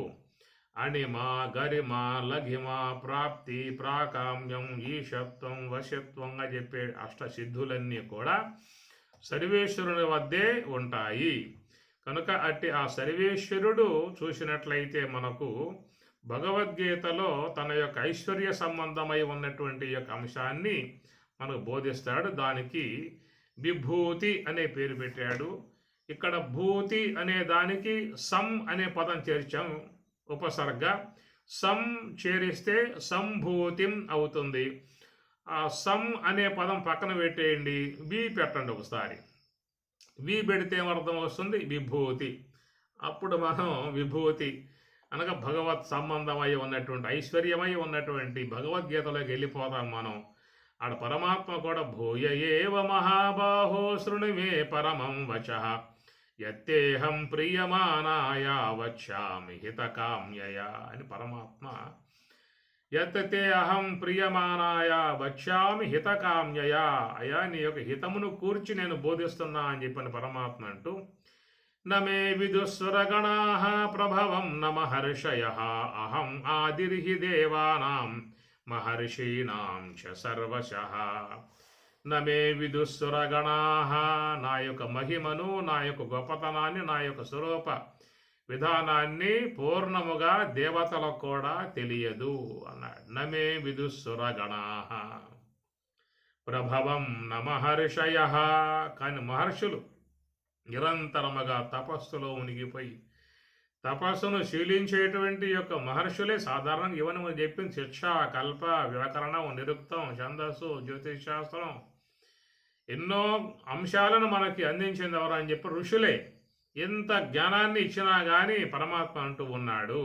అణిమా గరిమా లఘిమా ప్రాప్తి ప్రాకామ్యం ఈశత్వం వశత్వం అని చెప్పే అష్టసిద్ధులన్నీ కూడా సర్వేశ్వరుని వద్దే ఉంటాయి. కనుక అట్టి ఆ సర్వేశ్వరుడు చూసినట్లయితే మనకు భగవద్గీతలో తన యొక్క ఐశ్వర్య సంబంధమై ఉన్నటువంటి యొక్క అంశాన్ని మనకు బోధిస్తాడు. దానికి విభూతి అనే పేరు పెట్టాడు. ఇక్కడ భూతి అనే దానికి సం అనే పదం చేర్చాం, ఉపసర్గ. సం చేరిస్తే సంభూతిం అవుతుంది. ఆ సం అనే పదం పక్కన పెట్టేయండి, వి పెట్టండి ఒకసారి. వి పెడితే అర్థం వస్తుంది విభూతి. అప్పుడు మనం విభూతి అనగా భగవత్ సంబంధమై ఉన్నటువంటి ఐశ్వర్యమై ఉన్నటువంటి భగవద్గీతలోకి వెళ్ళిపోతాం మనం. ఆడ పరమాత్మ కూడా భూయ ఏవ మహాబాహో శృణుమే పరమం వచః యత్తేహం ప్రియమానాయ వచ్చామి హితకామ్యయ అని పరమాత్మ, యత్తే అహం ప్రియమానాయ వచ్చామి హితకామ్యయ, అయా నీ యొక్క హితమును కూర్చి నేను బోధిస్తున్నా అని చెప్పిన పరమాత్మ అంటూ, నమే విదుస్వరగణాః ప్రభవం న మహర్షయః అహం ఆదిర్హి దేవానాం మహర్షీణాం చ సర్వశః. నమే విదుస్సురగణాః, నా యొక్క మహిమను, నా యొక్క గొప్పతనాన్ని, నా యొక్క స్వరూప విధానాన్ని పూర్ణముగా దేవతలకు కూడా తెలియదు అన్నాడు. నమే విదుస్సురగణాః ప్రభవం న మహర్షయః. కానీ మహర్షులు నిరంతరముగా తపస్సులో ఉనిగిపోయి తపస్సును శీలించేటువంటి యొక్క మహర్షులే సాధారణంగా ఇవన్నీ చెప్పింది శిక్ష, కల్ప, వ్యాకరణం, నిరుక్తం, ఛందస్సు, జ్యోతిష్ శాస్త్రం, ఎన్నో అంశాలను మనకి అందించింది ఎవరు అని చెప్పి ఋషులే. ఎంత జ్ఞానాన్ని ఇచ్చినా కానీ పరమాత్మ అంటూ ఉన్నాడు,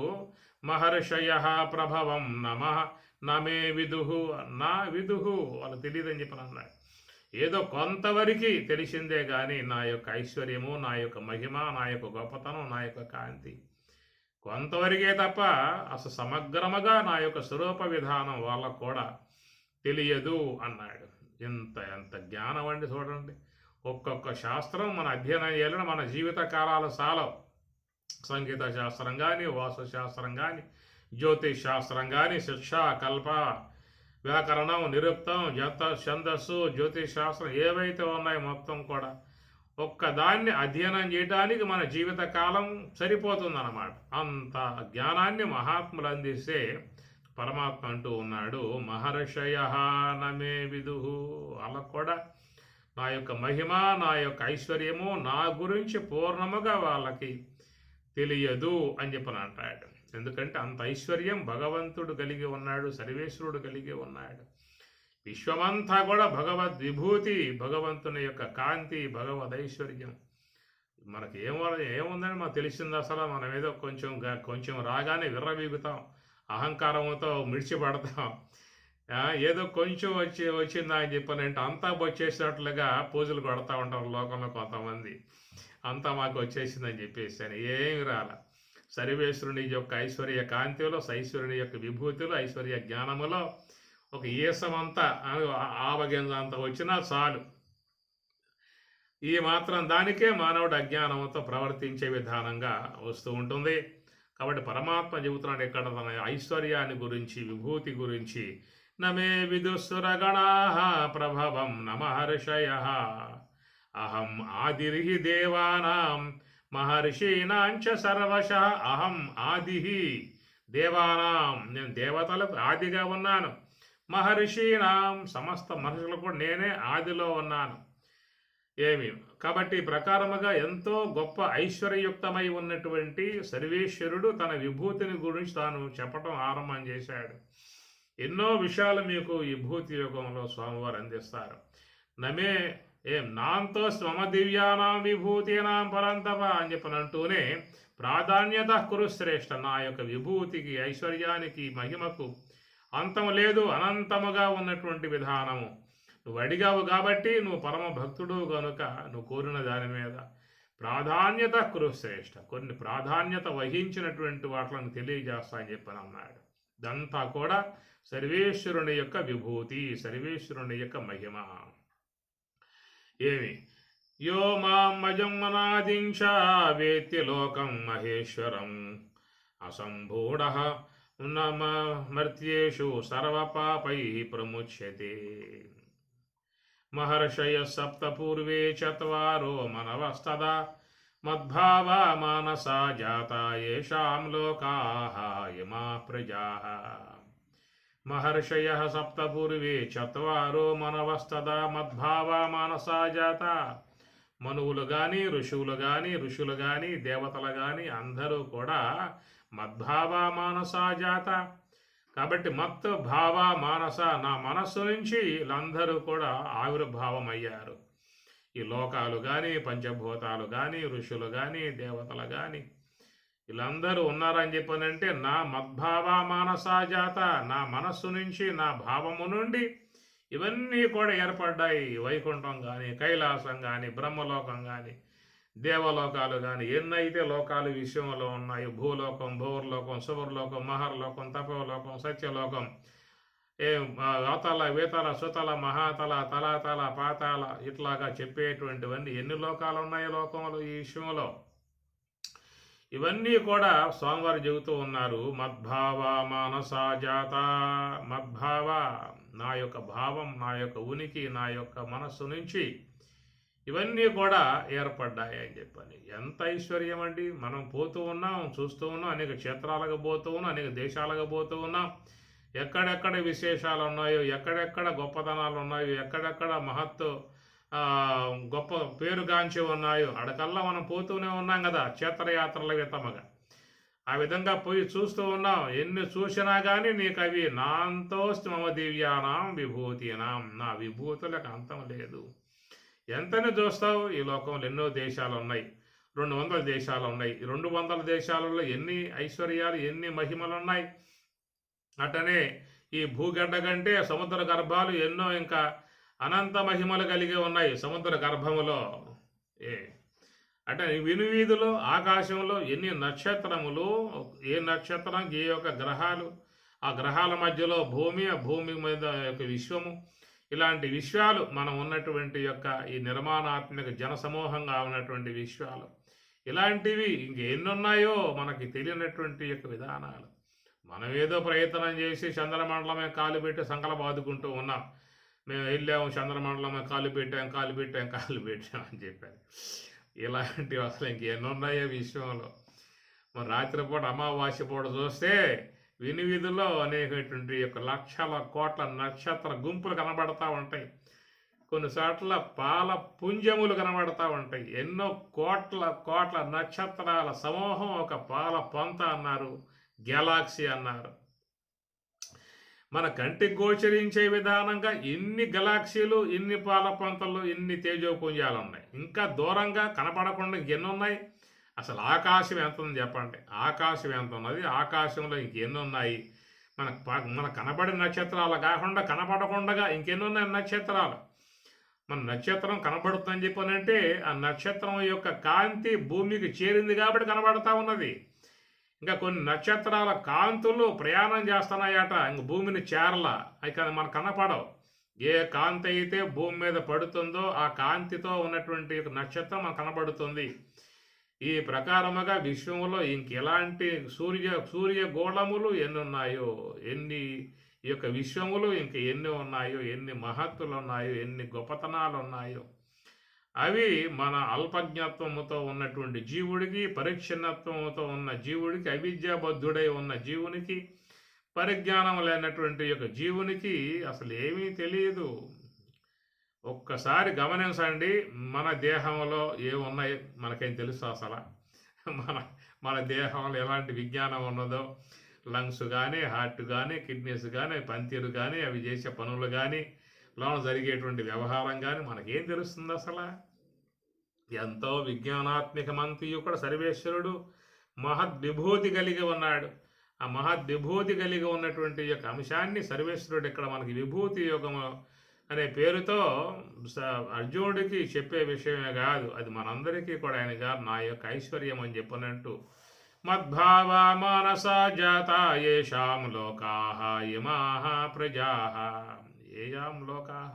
మహర్షయ ప్రభవం నమే విదుహు, నా విదుహు వాళ్ళు తెలియదని చెప్పి అన్నాడు. ఏదో కొంతవరకు తెలిసిందే కానీ నా యొక్క ఐశ్వర్యము, నా యొక్క మహిమ, నా యొక్క గొప్పతనం, నా యొక్క కాంతి కొంతవరకే తప్ప అసలు సమగ్రముగా నా యొక్క స్వరూప విధానం వాళ్ళకు కూడా తెలియదు అన్నాడు. ఎంత జ్ఞానం అండి చూడండి. ఒక్కొక్క శాస్త్రం మన అధ్యయనం చేయాలని మన జీవిత కాలాల సాలవు. సంగీత శాస్త్రం కానీ, వాస్తు శాస్త్రం కానీ, జ్యోతిష్ శాస్త్రం కానీ, శిక్ష, కల్ప, వ్యాకరణం, నిరుక్తం, ఛందస్సు, జ్యోతిష్ శాస్త్రం ఏవైతే ఉన్నాయో మొత్తం కూడా ఒక్కదాన్ని అధ్యయనం చేయడానికి మన జీవిత కాలం సరిపోతుందన్నమాట. అంత జ్ఞానాన్ని మహాత్ములు అందిస్తే పరమాత్మ అంటూ ఉన్నాడు, మహర్షయ నమే విదుహు, వాళ్ళకు కూడా నా యొక్క మహిమ, నా యొక్క ఐశ్వర్యము, నా గురించి పూర్ణముగా వాళ్ళకి తెలియదు అని చెప్పని అంటాడు. ఎందుకంటే అంత ఐశ్వర్యం భగవంతుడు కలిగి ఉన్నాడు, సర్వేశ్వరుడు కలిగి ఉన్నాడు. విశ్వమంతా కూడా భగవద్ విభూతి, భగవంతుని యొక్క కాంతి, భగవద్ ఐశ్వర్యం. మనకి ఏముందని మనకు తెలిసింది అసలు. మనం ఏదో కొంచెం రాగానే విర్రవీగుతాం, అహంకారంతో మిడిచిపడతాం. ఏదో కొంచెం వచ్చిందా అని చెప్పానంటే అంతా వచ్చేసినట్లుగా పూజలు కొడతా ఉంటారు లోకంలో కొంతమంది. అంతా మాకు వచ్చేసిందని చెప్పేసి అని ఏమి రాల. సర్వేశ్వరుని యొక్క ఐశ్వర్య కాంతిలో, ఐశ్వర్యుని యొక్క విభూతిలో, ఐశ్వర్య జ్ఞానములో ఒక ఈసమంతా ఆవగింజ అంత వచ్చినా చాలు. ఈ మాత్రం దానికే మానవుడు అజ్ఞానంతో ప్రవర్తించే విధానంగా వస్తూ ఉంటుంది. కాబట్టి పరమాత్మ చెబుతున్నాడు ఇక్కడ తన ఐశ్వర్యాన్ని గురించి, విభూతి గురించి, నమే విదుస్సురగణాః ప్రభవం న మహర్షయః అహం ఆదిర్హి దేవానాం మహర్షీణాం చ సర్వశః. అహం ఆదిహి దేవానాం, నేను దేవతలకు ఆదిగా ఉన్నాను. మహర్షీణాం, సమస్త మహర్షులు కూడా నేనే ఆదిలో ఉన్నాను. ఏమి కాబట్టి ఈ ప్రకారముగా ఎంతో గొప్ప ఐశ్వర్యయుక్తమై ఉన్నటువంటి సర్వేశ్వరుడు తన విభూతిని గురించి తాను చెప్పటం ఆరంభం చేశాడు. ఎన్నో విషయాలు మీకు ఈ విభూతి యుగంలో స్వామివారు అందిస్తారు. నమే నాంతో స్వమ దివ్యానాం విభూతీనాం పరంతప అని చెప్పనంటూనే ప్రాధాన్యత కురు శ్రేష్ఠ, నా యొక్క విభూతికి, ఐశ్వర్యానికి, మహిమకు అంతం లేదు, అనంతముగా ఉన్నటువంటి విధానము. నువ్వు అడిగావు కాబట్టి, నువ్వు పరమ భక్తుడు కనుక నువ్వు కోరిన దాని మీద ప్రాధాన్యత కురు శ్రేష్ఠ, కొన్ని ప్రాధాన్యత వహించినటువంటి వాటిని తెలియజేస్తా అని చెప్పని అన్నాడు. ఇదంతా కూడా సర్వేశ్వరుని యొక్క విభూతి, సర్వేశ్వరుని యొక్క మహిమ. ఏమి యో మామజమనాదింశ వేత్య లోకం మహేశ్వరం అసంభూఢ నమ మర్త్యేషు సర్వపాపై ప్రముచ్యతే. మహర్షయ సప్త పూర్వే చత్వారో మనవస్తదా మద్భావా మానసా జాతా యేషాం లోకాః ఇమా ప్రజాః. మహర్షయ సప్త పూర్వే చత్వారో మనవస్తదా మద్భావా మానసా జాతా. మనువులు కానీ ఋషులు కానీ దేవతలు కానీ అందరూ కూడా మద్భావా మానసా జాత. కాబట్టి మత్ భావ మానస, నా మనస్సు నుంచి వీళ్ళందరూ కూడా ఆవిర్భావం అయ్యారు. ఈ లోకాలు కానీ, పంచభూతాలు కానీ, ఋషులు కానీ, దేవతలు కానీ వీళ్ళందరూ ఉన్నారని చెప్పనంటే నా మద్భావ మానసా జాత, నా మనస్సు నుంచి, నా భావము నుండి ఇవన్నీ కూడా ఏర్పడ్డాయి. వైకుంఠం కానీ, కైలాసం కానీ, బ్రహ్మలోకం కానీ, దేవలోకాలు కానీ, ఎన్నైతే లోకాలు విశ్వంలో ఉన్నాయి, భూలోకం, భూవర్లోకం, సువర్లోకం, మహర్లోకం, తపోలోకం, సత్యలోకం, అవతల, వేతల, సుతల, మహాతల, తలాతల, పాతాల, ఇట్లాగా చెప్పేటువంటివన్నీ ఎన్ని లోకాలు ఉన్నాయి లోకంలో, ఈ విశ్వంలో. ఇవన్నీ కూడా స్వామివారు చెబుతూ ఉన్నారు. మద్భావ మానసా జాత, మద్భావ, నా యొక్క భావం, నా యొక్క ఉనికి, నా యొక్క మనస్సు నుంచి ఇవన్నీ కూడా ఏర్పడ్డాయి అని చెప్పని. ఎంత ఐశ్వర్యం అండి! మనం పోతూ ఉన్నాం, చూస్తూ ఉన్నాం, అనేక క్షేత్రాలకు పోతూ ఉన్నాం, అనేక దేశాలకు పోతూ ఉన్నాం. ఎక్కడెక్కడ విశేషాలు ఉన్నాయో, ఎక్కడెక్కడ గొప్పతనాలు ఉన్నాయో, ఎక్కడెక్కడ మహత్తు గొప్ప పేరుగాంచి ఉన్నాయో అడకల్లా మనం పోతూనే ఉన్నాం కదా, క్షేత్రయాత్రల వితమగా. ఆ విధంగా పోయి చూస్తూ ఉన్నాం. ఎన్ని చూసినా కానీ నీకు అవి నాంతోస్తి మమ దివ్యానాం విభూతీనాం, నా విభూతులకు అంతం లేదు. ఎంతని చూస్తావు? ఈ లోకంలో ఎన్నో దేశాలు ఉన్నాయి, 200 దేశాలు ఉన్నాయి. 200 దేశాలలో ఎన్ని ఐశ్వర్యాలు, ఎన్ని మహిమలు ఉన్నాయి. అటనే ఈ భూగడ్డ కంటే సముద్ర గర్భాలు ఎన్నో ఇంకా అనంత మహిమలు కలిగి ఉన్నాయి సముద్ర గర్భములో. అంటే వినువీధులో, ఆకాశంలో ఎన్ని నక్షత్రములు, ఏ నక్షత్రం, ఏ యొక్క గ్రహాలు, ఆ గ్రహాల మధ్యలో భూమి, ఆ భూమి మీద యొక్క విశ్వము, ఇలాంటి విశ్వాలు మనం ఉన్నటువంటి యొక్క ఈ నిర్మాణాత్మక జనసమూహంగా ఉన్నటువంటి విశ్వాలు, ఇలాంటివి ఇంకెన్నున్నాయో మనకి తెలియనటువంటి యొక్క విధానాలు. మనం ఏదో ప్రయత్నం చేసి చంద్రమండలమే కాలు పెట్టి సంకల బాదుకుంటూ ఉన్నాం. మేము వెళ్ళాము, చంద్రమండలమే కాలు పెట్టాం అని చెప్పారు. ఇలాంటివి అసలు ఇంకెన్నున్నాయో విశ్వంలో. మరి రాత్రిపూట అమావాస్య పూట చూస్తే వినివిధుల్లో అనేకటువంటి యొక్క లక్షల కోట్ల నక్షత్ర గుంపులు కనబడతా ఉంటాయి. కొన్నిసార్ల పాల పుంజములు కనబడతా ఉంటాయి. ఎన్నో కోట్ల నక్షత్రాల సమూహం ఒక పాల పొంత అన్నారు, గెలాక్సీ అన్నారు. మన కంటికి గోచరించే విధానంగా ఇన్ని గెలాక్సీలు, ఇన్ని పాల పొంతలు, ఇన్ని తేజోపుంజాలు ఉన్నాయి. ఇంకా దూరంగా కనపడకుండా ఇంకెన్ని ఉన్నాయి? అసలు ఆకాశం ఎంత ఉంది చెప్పండి. ఆకాశం ఎంత ఉన్నది? ఆకాశంలో ఇంకెన్ని ఉన్నాయి? మన కనబడిన నక్షత్రాలు కాకుండా కనపడకుండా ఇంకెన్ని ఉన్నాయి నక్షత్రాలు? మన నక్షత్రం కనబడుతుందని చెప్పనంటే ఆ నక్షత్రం యొక్క కాంతి భూమికి చేరింది కాబట్టి కనబడతా ఉన్నది. ఇంకా కొన్ని నక్షత్రాల కాంతులు ప్రయాణం చేస్తున్నాయట, ఇంక భూమిని చేరలా, అవి మనకు కనపడవు. ఏ కాంతి అయితే భూమి మీద పడుతుందో ఆ కాంతితో ఉన్నటువంటి నక్షత్రం మనకు కనబడుతుంది. ఈ ప్రకారముగా విశ్వంలో ఇంకెలాంటి సూర్య గోళములు ఎన్ని ఉన్నాయో, ఎన్ని ఈ యొక్క విశ్వములు ఇంక ఎన్ని ఉన్నాయో, ఎన్ని మహత్తులు ఉన్నాయో, ఎన్ని గొప్పతనాలు ఉన్నాయో, అవి మన అల్పజ్ఞత్వముతో ఉన్నటువంటి జీవుడికి, పరిచ్ఛిన్నత్వముతో ఉన్న జీవుడికి, అవిద్యాబద్ధుడై ఉన్న జీవునికి, పరిజ్ఞానం లేనటువంటి యొక్క జీవునికి అసలు ఏమీ తెలియదు. ఒక్కసారి గమనించండి, మన దేహంలో ఏమున్నాయి మనకేం తెలుసు అసలు? మన మన దేహంలో ఎలాంటి విజ్ఞానం ఉన్నదో, లంగ్స్ కానీ, హార్ట్ కానీ, కిడ్నీస్ కానీ, పనితీరు కానీ, అవి చేసే పనులు కానీ, లోన జరిగేటువంటి వ్యవహారం కానీ మనకేం తెలుస్తుంది అసలు? ఎంతో విజ్ఞానాత్మకమంతియుడు సర్వేశ్వరుడు మహద్విభూతి కలిగి ఉన్నాడు. ఆ మహద్విభూతి కలిగి ఉన్నటువంటి యొక్క అంశాన్ని సర్వేశ్వరుడు ఇక్కడ మనకి విభూతి యోగము అనే పేరుతో అర్జునుడికి చెప్పే విషయమే కాదు, అది మనందరికీ కూడా ఆయన గారు నా యొక్క ఐశ్వర్యం అని చెప్పినట్టు మద్భావ మానసా జాత ఏషాం లోకాః ఇమాః ప్రజాః. ఏయాం లోకాః,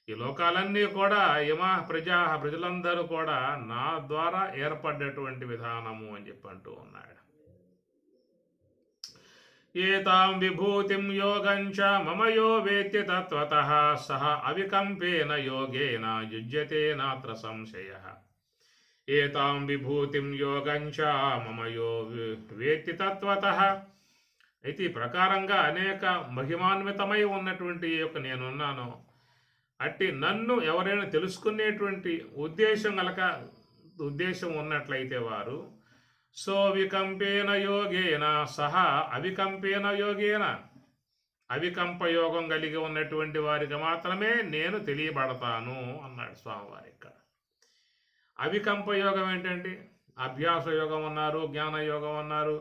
ఈ లోకాలన్నీ కూడా ఇమాః ప్రజాః, ప్రజలందరూ కూడా నా ద్వారా ఏర్పడ్డటువంటి విధానము అని చెప్పి అంటూ ఉన్నాడు. ఏతాం విభూతిం యోగంచ మమ యో వేత్తి తత్వతః సహ అవికంపేన యోగేన యుజ్యతే నాత్ర సంశయః. ఏతాం విభూతిం యోగంచ మమ యో వేత్తి తత్వతః. అయితే ఈ ప్రకారంగా అనేక మహిమాన్వితమై ఉన్నటువంటి యొక్క నేనున్నాను, అట్టి నన్ను ఎవరైనా తెలుసుకునేటువంటి ఉద్దేశం ఉన్నట్లయితే వారు వికంపేన యోగేన సహా అవికంపేన యోగేన, అవికంపయోగం కలిగి ఉన్నటువంటి వారికి మాత్రమే నేను తెలియబడతాను అన్నాడు స్వామివారి ఇక్కడ. అవికంపయోగం ఏంటండి? అభ్యాస యోగం అన్నారు, జ్ఞాన యోగం అన్నారు,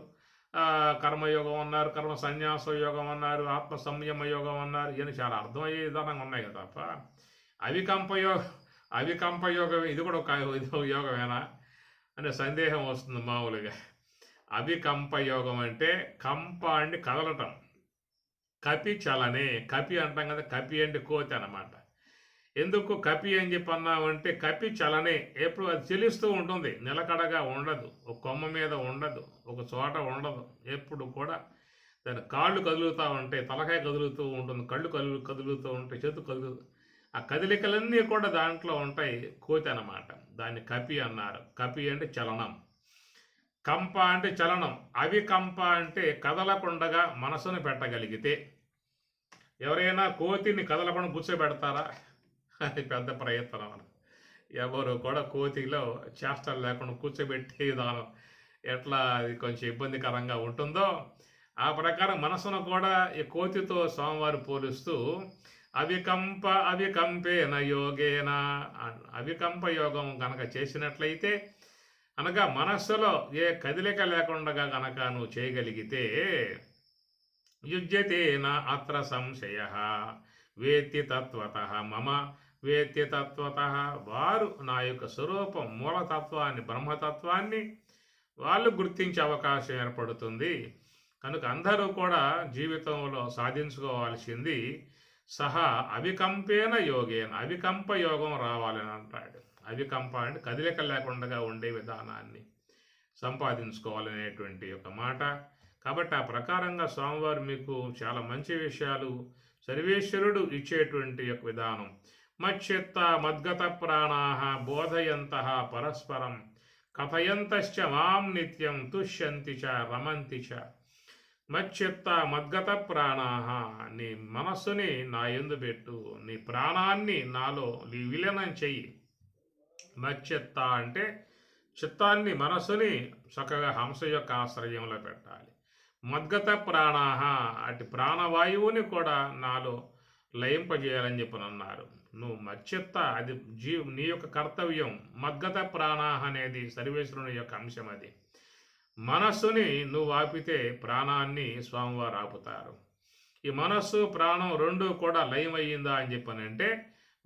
కర్మయోగం అన్నారు, కర్మ సన్యాస యోగం అన్నారు, ఆత్మ సంయమ యోగం అన్నారు. ఇవన్నీ చాలా అర్థమయ్యే విధానంగా ఉన్నాయి కదా తప్ప అవికంపయోగం ఇది కూడా ఒక యోగమేనా అనే సందేహం వస్తుంది మామూలుగా. అవికంపయోగం అంటే కంప అంటే కదలటం, కపి చలనే, కపి అంటాం కదా, కపి అంటే కోతి అన్నమాట. ఎందుకు కపి అని చెప్పి అన్నామంటే కపి చలనే, ఎప్పుడు అది చెలిస్తూ ఉంటుంది, నిలకడగా ఉండదు, ఒక కొమ్మ మీద ఉండదు, ఒక చోట ఉండదు, ఎప్పుడు కూడా దాని కాళ్ళు కదులుతూ ఉంటాయి, తలకాయ కదులుతూ ఉంటుంది, కళ్ళు కదులుతూ ఉంటాయి, చేతు కదులుతూ, ఆ కదలికలన్నీ కూడా దాంట్లో ఉంటాయి, కోతి అన్నమాట. దాన్ని కపి అన్నారు. కపి అంటే చలనం, కంప అంటే చలనం, అవికంప అంటే కదలకుండగా మనసును పెట్టగలిగితే. ఎవరైనా కోతిని కదలకుండా కూర్చోబెడతారా? అది పెద్ద ప్రయత్నం. ఎవరు కూడా కోతిలో చేష్టలు లేకుండా కూర్చోబెట్టే విధానం ఎట్లా అది కొంచెం ఇబ్బందికరంగా ఉంటుందో ఆ ప్రకారం మనసును కూడా ఈ కోతితో స్వామివారు పోలుస్తూ అవికంపేన యోగేన, అవికంప యోగం కనుక చేసినట్లయితే అనగా మనస్సులో ఏ కదలిక లేకుండా కనుక నువ్వు చేయగలిగితే యుజ్యతేన అత్ర సంశయః వేత్తి తత్వతః మమ వేత్తి తత్వతః. వారు నా యొక్క స్వరూపం మూలతత్వాన్ని, బ్రహ్మతత్వాన్ని వాళ్ళు గుర్తించే అవకాశం ఏర్పడుతుంది. కనుక అందరూ కూడా జీవితంలో సాధించుకోవాల్సింది సహా అవికంపేన యోగేన, అవికంప యోగం రావాలని అంటాడు. అవికంప అంటే కదలిక లేకుండా ఉండే విధానాన్ని సంపాదించుకోవాలనేటువంటి ఒక మాట. కాబట్టి ఆ ప్రకారంగా స్వామివారు మీకు చాలా మంచి విషయాలు సర్వేశ్వరుడు ఇచ్చేటువంటి యొక్క విధానం. మచ్చిత్త మద్గత ప్రాణాః బోధయంతః పరస్పరం కథయంతశ్చ మాం నిత్యం తుష్యంతి చ రమంతి చ. మచ్చిత్త మద్గత ప్రాణాః, నీ మనస్సుని నా యందు పెట్టు, నీ ప్రాణాన్ని నాలో విలీనం చెయ్యి. మచ్చిత్త అంటే చిత్తాన్ని, మనస్సుని చక్కగా హంస యొక్క ఆశ్రయంలో పెట్టాలి. మద్గత ప్రాణాః, అటు ప్రాణవాయువుని కూడా నాలో లయింపజేయాలని చెప్పనన్నారు. నువ్వు మచ్చిత్త, అది నీ యొక్క కర్తవ్యం. మద్గత ప్రాణాః అనేది సర్వేశ్వరుని యొక్క అంశం. అది మనస్సుని నువ్వు ఆపితే ప్రాణాన్ని స్వామివారు ఆపుతారు. ఈ మనస్సు ప్రాణం రెండు కూడా లయమయ్యిందా అని చెప్పనంటే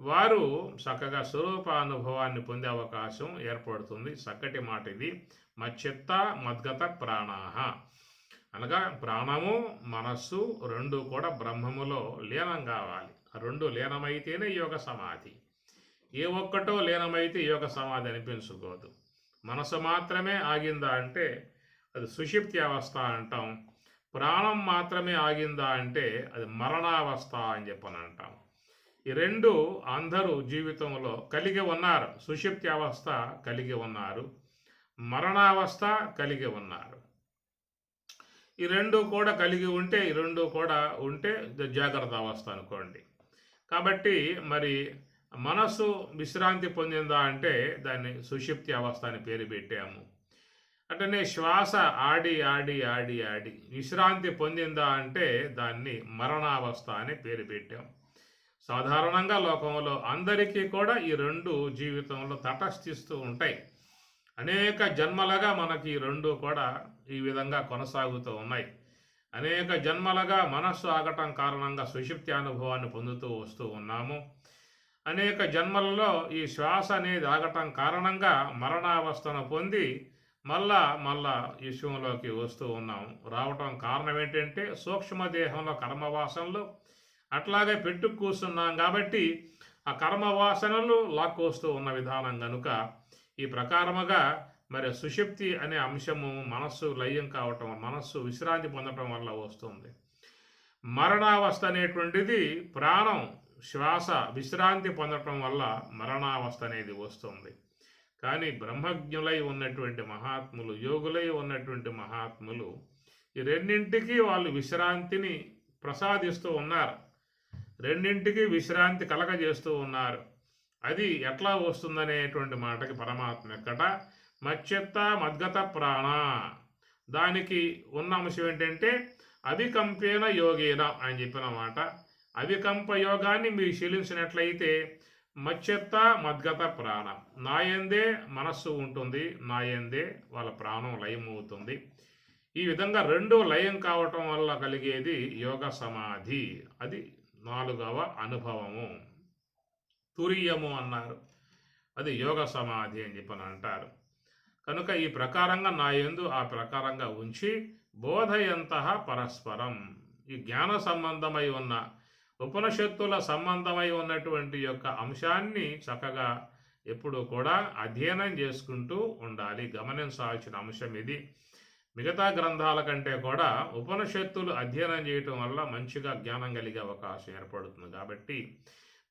వారు చక్కగా స్వరూపానుభవాన్ని పొందే అవకాశం ఏర్పడుతుంది. చక్కటి మాట ఇది. మచ్చిత్త మద్గత ప్రాణాః అనగా ప్రాణము మనస్సు రెండు కూడా బ్రహ్మములో లీనం కావాలి. రెండు లీనమైతేనే యోగ సమాధి. ఏ ఒక్కటో లీనమైతే యోగ సమాధి అనిపించుకోదు. మనసు మాత్రమే ఆగిందా అంటే అది సుషిప్తి అవస్థ అంటాం. ప్రాణం మాత్రమే ఆగిందా అంటే అది మరణావస్థ అని చెప్పని అంటాం. ఈ రెండు అందరూ జీవితంలో కలిగి ఉన్నారు. సుషిప్తి అవస్థ కలిగి ఉన్నారు, మరణావస్థ కలిగి ఉన్నారు. ఈ రెండు కూడా కలిగి ఉంటే, ఈ రెండు కూడా ఉంటే జాగ్రత్త అవస్థ అనుకోండి. కాబట్టి మరి మనస్సు విశ్రాంతి పొందిందా అంటే దాన్ని సుషుప్తి అవస్థ అని పేరు పెట్టాము. అట్లనే శ్వాస ఆడి ఆడి ఆడి ఆడి విశ్రాంతి పొందిందా అంటే దాన్ని మరణావస్థ అని పేరు పెట్టాం. సాధారణంగా లోకంలో అందరికీ కూడా ఈ రెండు జీవితంలో తటస్థిస్తూ ఉంటాయి. అనేక జన్మలుగా మనకి ఈ రెండు కూడా ఈ విధంగా కొనసాగుతూ ఉన్నాయి. అనేక జన్మలుగా మనస్సు ఆగటం కారణంగా సుషుప్తి అనుభవాన్ని పొందుతూ వస్తూ ఉన్నాము. అనేక జన్మలలో ఈ శ్వాస అనేది ఆగటం కారణంగా మరణావస్థను పొంది మళ్ళా విశ్వంలోకి వస్తూ ఉన్నాం. రావటం కారణం ఏంటంటే సూక్ష్మదేహంలో కర్మవాసనలు అట్లాగే పెట్టు కూర్చున్నాం కాబట్టి ఆ కర్మవాసనలు లాక్కొస్తూ ఉన్న విధానం కనుక ఈ ప్రకారముగా మరి సుషుప్తి అనే అంశము మనస్సు లయం కావటం, మనస్సు విశ్రాంతి పొందటం వల్ల వస్తుంది. మరణావస్థ అనేటువంటిది ప్రాణం శ్వాస విశ్రాంతి పొందటం వల్ల మరణావస్థ అనేది వస్తుంది. కానీ బ్రహ్మజ్ఞులై ఉన్నటువంటి మహాత్ములు, యోగులై ఉన్నటువంటి మహాత్ములు ఈ రెండింటికి వాళ్ళు విశ్రాంతిని ప్రసాదిస్తూ ఉన్నారు. రెండింటికి విశ్రాంతి కలగజేస్తూ ఉన్నారు. అది ఎట్లా వస్తుందనేటువంటి మాటకి పరమాత్మ ఎక్కడ మచ్చెత్త మద్గత ప్రాణ, దానికి ఉన్న అంశం ఏంటంటే అవికంపేన యోగేన అని చెప్పిన మాట. అవికంప యోగాన్ని మీరు శీలించినట్లయితే మచ్చెత్త మద్గత ప్రాణం, నాయందే మనస్సు ఉంటుంది, నాయందే వాళ్ళ ప్రాణం లయమవుతుంది. ఈ విధంగా రెండు లయం కావటం వల్ల కలిగేది యోగ సమాధి. అది 4వ అనుభవము. తురియము అన్నారు, అది యోగ సమాధి అని చెప్పని అంటారు. కనుక ఈ ప్రకారంగా నా యందు ఆ ప్రకారంగా ఉంచి బోధయంతః పరస్పరం, ఈ జ్ఞాన సంబంధమై ఉన్న ఉపనిషత్తుల సంబంధమై ఉన్నటువంటి యొక్క అంశాన్ని చక్కగా ఎప్పుడు కూడా అధ్యయనం చేసుకుంటూ ఉండాలి. గమనించాల్సిన అంశం ఇది. మిగతా గ్రంథాల కంటే కూడా ఉపనిషత్తులు అధ్యయనం చేయటం వల్ల మంచిగా జ్ఞానం కలిగే అవకాశం ఏర్పడుతుంది. కాబట్టి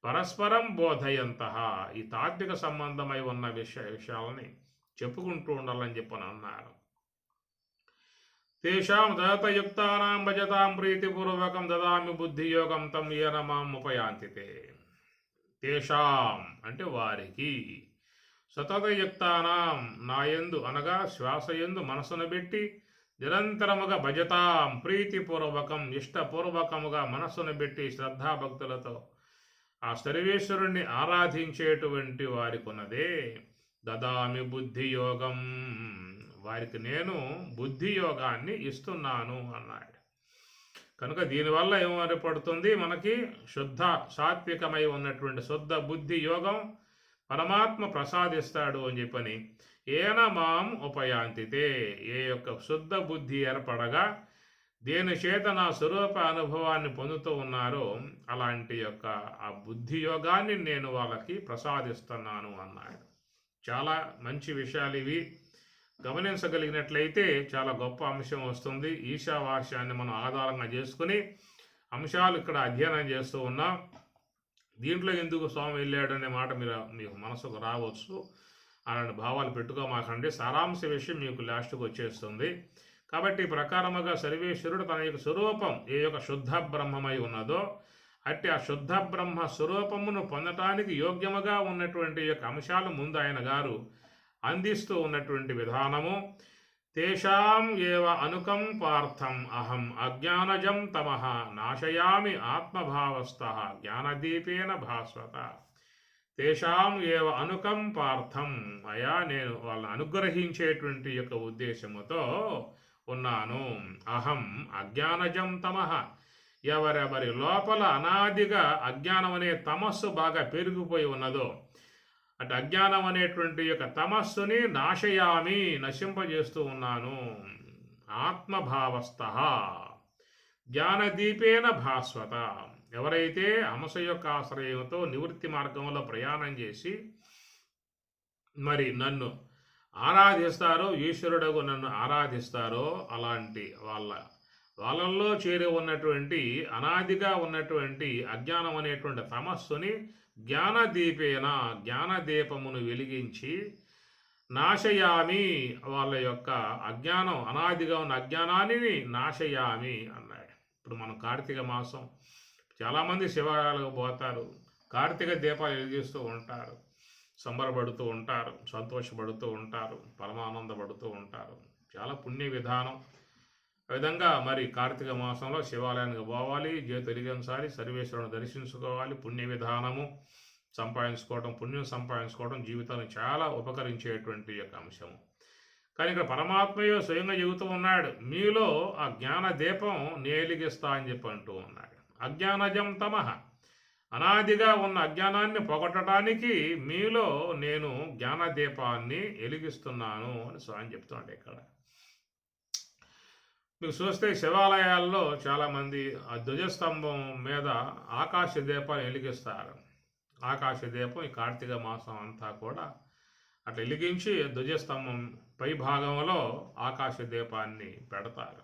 పరస్పరం బోధయంతః, ఈ తాత్విక సంబంధమై ఉన్న విషయాలని చెప్పుకుంటూ ఉండాలని చెప్పని అన్నారు. తేషాం దయతయుక్తానాం భజతాం ప్రీతిపూర్వకం దదామి బుద్ధియోగం తం ఏన మాం ఉపయాంతితే. తేషాం అంటే వారికి, సతతయుక్తానాం నాయందు అనగా శ్వాసయందు మనసును పెట్టి నిరంతరముగా భజతాం ప్రీతిపూర్వకం ఇష్టపూర్వకముగా మనస్సును పెట్టి శ్రద్ధాభక్తులతో ఆ సర్వేశ్వరుణ్ణి ఆరాధించేటువంటి వారికి ఉన్నదే దదామి బుద్ధియోగం, వారికి నేను బుద్ధియోగాన్ని ఇస్తున్నాను అన్నాడు. కనుక దీనివల్ల ఏమేర్పడుతుంది, మనకి శుద్ధ సాత్వికమై ఉన్నటువంటి శుద్ధ బుద్ధి యోగం పరమాత్మ ప్రసాదిస్తాడు అని చెప్పని ఏన మాం ఉపయాంతితే, ఏ యొక్క శుద్ధ బుద్ధి ఏర్పడగా దేని చేత నా స్వరూప అనుభవాన్ని పొందుతూ ఉన్నారో అలాంటి యొక్క ఆ బుద్ధి యోగాన్ని నేను వాళ్ళకి ప్రసాదిస్తున్నాను అన్నాడు. చాలా మంచి విషయాలు ఇవి. గమనించగలిగినట్లయితే చాలా గొప్ప అంశం వస్తుంది. ఈశావాస్యాన్ని మనం ఆధారంగా చేసుకుని అంశాలు ఇక్కడ అధ్యయనం చేస్తూ ఉన్నాం. దీంట్లో ఎందుకు స్వామి వెళ్ళాడు అనే మాట మీకు మనసుకు రావచ్చు. అలాంటి భావాలు పెట్టుకోమాకండి. సారాంశ విషయం మీకు లాస్ట్కి వచ్చేస్తుంది. కాబట్టి ప్రకారముగా సర్వేశ్వరుడు తన యొక్క స్వరూపం ఏ యొక్క శుద్ధ బ్రహ్మమై ఉన్నదో అట్టి ఆ శుద్ధ బ్రహ్మ స్వరూపమును పొందటానికి యోగ్యముగా ఉన్నటువంటి యొక్క అంశాలు ముందు ఆయన గారు అందిస్తూ ఉన్నటువంటి విధానము. తేషాం ఏవ అనుకం పార్థం అహం అజ్ఞానజం తమః నాశయామి ఆత్మభావస్థః జ్ఞానదీపేన భాస్వత. తేషాం ఏవ అనుకం పార్థం, అయా నేను వాళ్ళని అనుగ్రహించేటువంటి యొక్క ఉద్దేశముతో ఉన్నాను. అహం అజ్ఞానజం తమః, ఎవరెవరి లోపల అనాదిగా అజ్ఞానం అనే తమస్సు బాగా పెరిగిపోయి ఉన్నదో అటు అజ్ఞానం అనేటువంటి యొక్క తమస్సుని నాశయామి, నశింపజేస్తూ ఉన్నాను. ఆత్మభావస్థః జ్ఞానదీపేన భాస్వత, ఎవరైతే హంస యొక్క ఆశ్రయంతో నివృత్తి మార్గంలో ప్రయాణం చేసి మరి నన్ను ఆరాధిస్తారో, ఈశ్వరుడుగు నన్ను ఆరాధిస్తారో అలాంటి వాళ్ళల్లో చేరి ఉన్నటువంటి అనాదిగా ఉన్నటువంటి అజ్ఞానం అనేటువంటి తమస్సుని జ్ఞానదీపేన, జ్ఞానదీపమును వెలిగించి నాశయామి, వాళ్ళ యొక్క అజ్ఞానం అనాదిగా ఉన్న అజ్ఞానాన్ని నాశయామి అన్నాడు. ఇప్పుడు మనం కార్తీక మాసం చాలామంది శివాలయాలకు పోతారు, కార్తీక దీపాలు వెలిగిస్తూ ఉంటారు, సంబరపడుతూ ఉంటారు, సంతోషపడుతూ ఉంటారు, పరమానందపడుతూ ఉంటారు. చాలా పుణ్య విధానం. ఆ విధంగా మరి కార్తీక మాసంలో శివాలయానికి పోవాలి, జ్యోతి వెలిగించాలి, సర్వేశ్వరుని దర్శించుకోవాలి. పుణ్య విధానము సంపాదించుకోవడం, పుణ్యం సంపాదించుకోవడం జీవితాన్ని చాలా ఉపకరించేటువంటి యొక్క అంశము. కానీ ఇక్కడ పరమాత్మయే స్వయంగా చెబుతూ ఉన్నాడు, మీలో ఆ జ్ఞాన దీపం నేలిగిస్తా అని చెప్పి అంటూ ఉన్నాడు. అజ్ఞానజం తమః, అనాదిగా ఉన్న అజ్ఞానాన్ని పోగొట్టడానికి మీలో నేను జ్ఞాన దీపాన్ని వెలిగిస్తున్నాను అని స్వామి చెప్తున్నాడు. ఇక్కడ మీకు చూస్తే శివాలయాల్లో చాలామంది ఆ ధ్వజస్తంభం మీద ఆకాశ దీపాలు వెలిగిస్తారు. ఆకాశ దీపం ఈ కార్తీక మాసం అంతా కూడా అట్లా వెలిగించి ధ్వజస్తంభం పై భాగంలో ఆకాశ దీపాన్ని పెడతారు.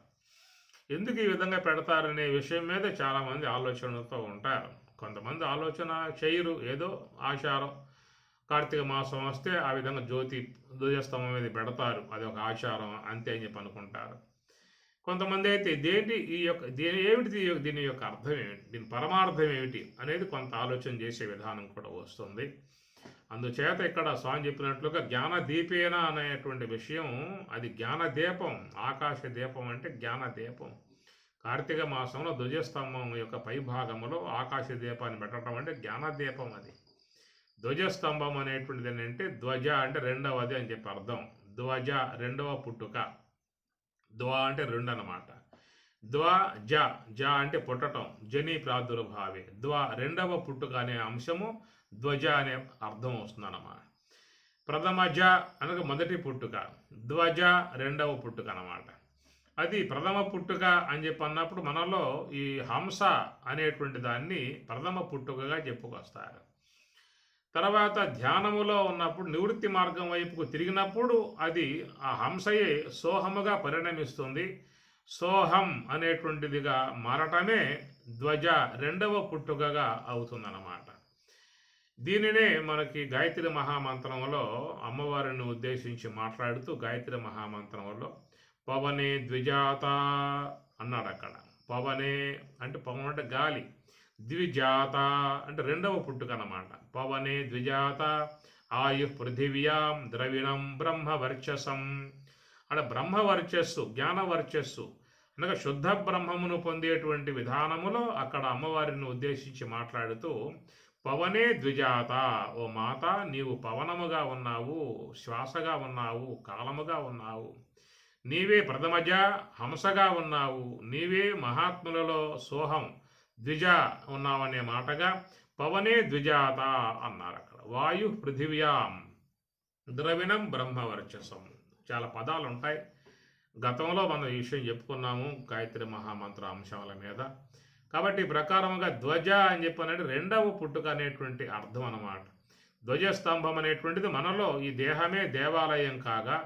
ఎందుకు ఈ విధంగా పెడతారనే విషయం మీద చాలామంది ఆలోచనలతో ఉంటారు. కొంతమంది ఆలోచన చేయరు, ఏదో ఆచారం. కార్తీక మాసం వస్తే ఆ విధంగా ధ్వజస్తంభం మీద పెడతారు, అది ఒక ఆచారం అంతే అని చెప్పి అనుకుంటారు. కొంతమంది అయితే దీని యొక్క అర్థం ఏమిటి, దీని పరమార్థం ఏమిటి అనేది కొంత ఆలోచన చేసే విధానం కూడా వస్తుంది. అందుచేత ఇక్కడ స్వామి చెప్పినట్లుగా జ్ఞాన దీపేన అనేటువంటి విషయం, అది జ్ఞాన దీపం. ఆకాశ దీపం అంటే జ్ఞాన దీపం. కార్తీక మాసంలో ధ్వజస్తంభం యొక్క పై భాగంలో ఆకాశ దీపాన్ని పెట్టడం అంటే జ్ఞాన దీపం. అది ధ్వజస్తంభం అనేటువంటిది ఏంటంటే ధ్వజ అంటే రెండవది అని చెప్పి అర్థం. ధ్వజ రెండవ పుట్టుక. ధ్వ అంటే రెండు అన్నమాట. ధ్వజ జ అంటే పుట్టటం, జని ప్రాదుర్భావే. రెండవ పుట్టుక అనే అంశము ధ్వజ అనే అర్థం వస్తుందన్నమాట. ప్రథమ జ అనగా మొదటి పుట్టుక, ధ్వజ రెండవ పుట్టుక అన్నమాట. అది ప్రథమ పుట్టుక అని చెప్పి అన్నప్పుడు మనలో ఈ హంస అనేటువంటి దాన్ని ప్రథమ పుట్టుకగా చెప్పుకొస్తారు. తర్వాత ధ్యానములో ఉన్నప్పుడు నివృత్తి మార్గం వైపుకు తిరిగినప్పుడు అది ఆ హంసయే సోహముగా పరిణమిస్తుంది. సోహం అనేటువంటిదిగా మారటమే ధ్వజ రెండవ పుట్టుకగా అవుతుందన్నమాట. దీనినే మనకి గాయత్రి మహామంత్రంలో అమ్మవారిని ఉద్దేశించి మాట్లాడుతూ గాయత్రి మహామంత్రంలో పవనే ద్విజాత అన్నాడు. అక్కడ పవనే అంటే పవన్ అంటే గాలి, ద్విజాత అంటే రెండవ పుట్టుక అన్నమాట. పవనే ద్విజాత ఆయు పృథివ్యాం ద్రవిణం బ్రహ్మవర్చసం అంటే బ్రహ్మవర్చస్సు, జ్ఞానవర్చస్సు అనగా శుద్ధ బ్రహ్మమును పొందేటువంటి విధానములో అక్కడ అమ్మవారిని ఉద్దేశించి మాట్లాడుతూ పవనే ద్విజాత, ఓ మాత నీవు పవనముగా ఉన్నావు, శ్వాసగా ఉన్నావు, కాలముగా ఉన్నావు, నీవే ప్రథమజ హంసగా ఉన్నావు, నీవే మహాత్ములలో సోహం ద్విజ ఉన్నావనే మాటగా పవనే ద్విజాత అన్నారు. అక్కడ వాయు పృథివ్యాం ద్రవిణం బ్రహ్మవర్చసం చాలా పదాలు ఉంటాయి. గతంలో మనం ఈ విషయం చెప్పుకున్నాము గాయత్రి మహామంత్ర అంశాల మీద. కాబట్టి ప్రకారముగా ధ్వజ అని చెప్పినట్టు రెండవ పుట్టుక అనేటువంటి అర్థం అన్నమాట. ధ్వజస్తంభం అనేటువంటిది మనలో ఈ దేహమే దేవాలయం కాగా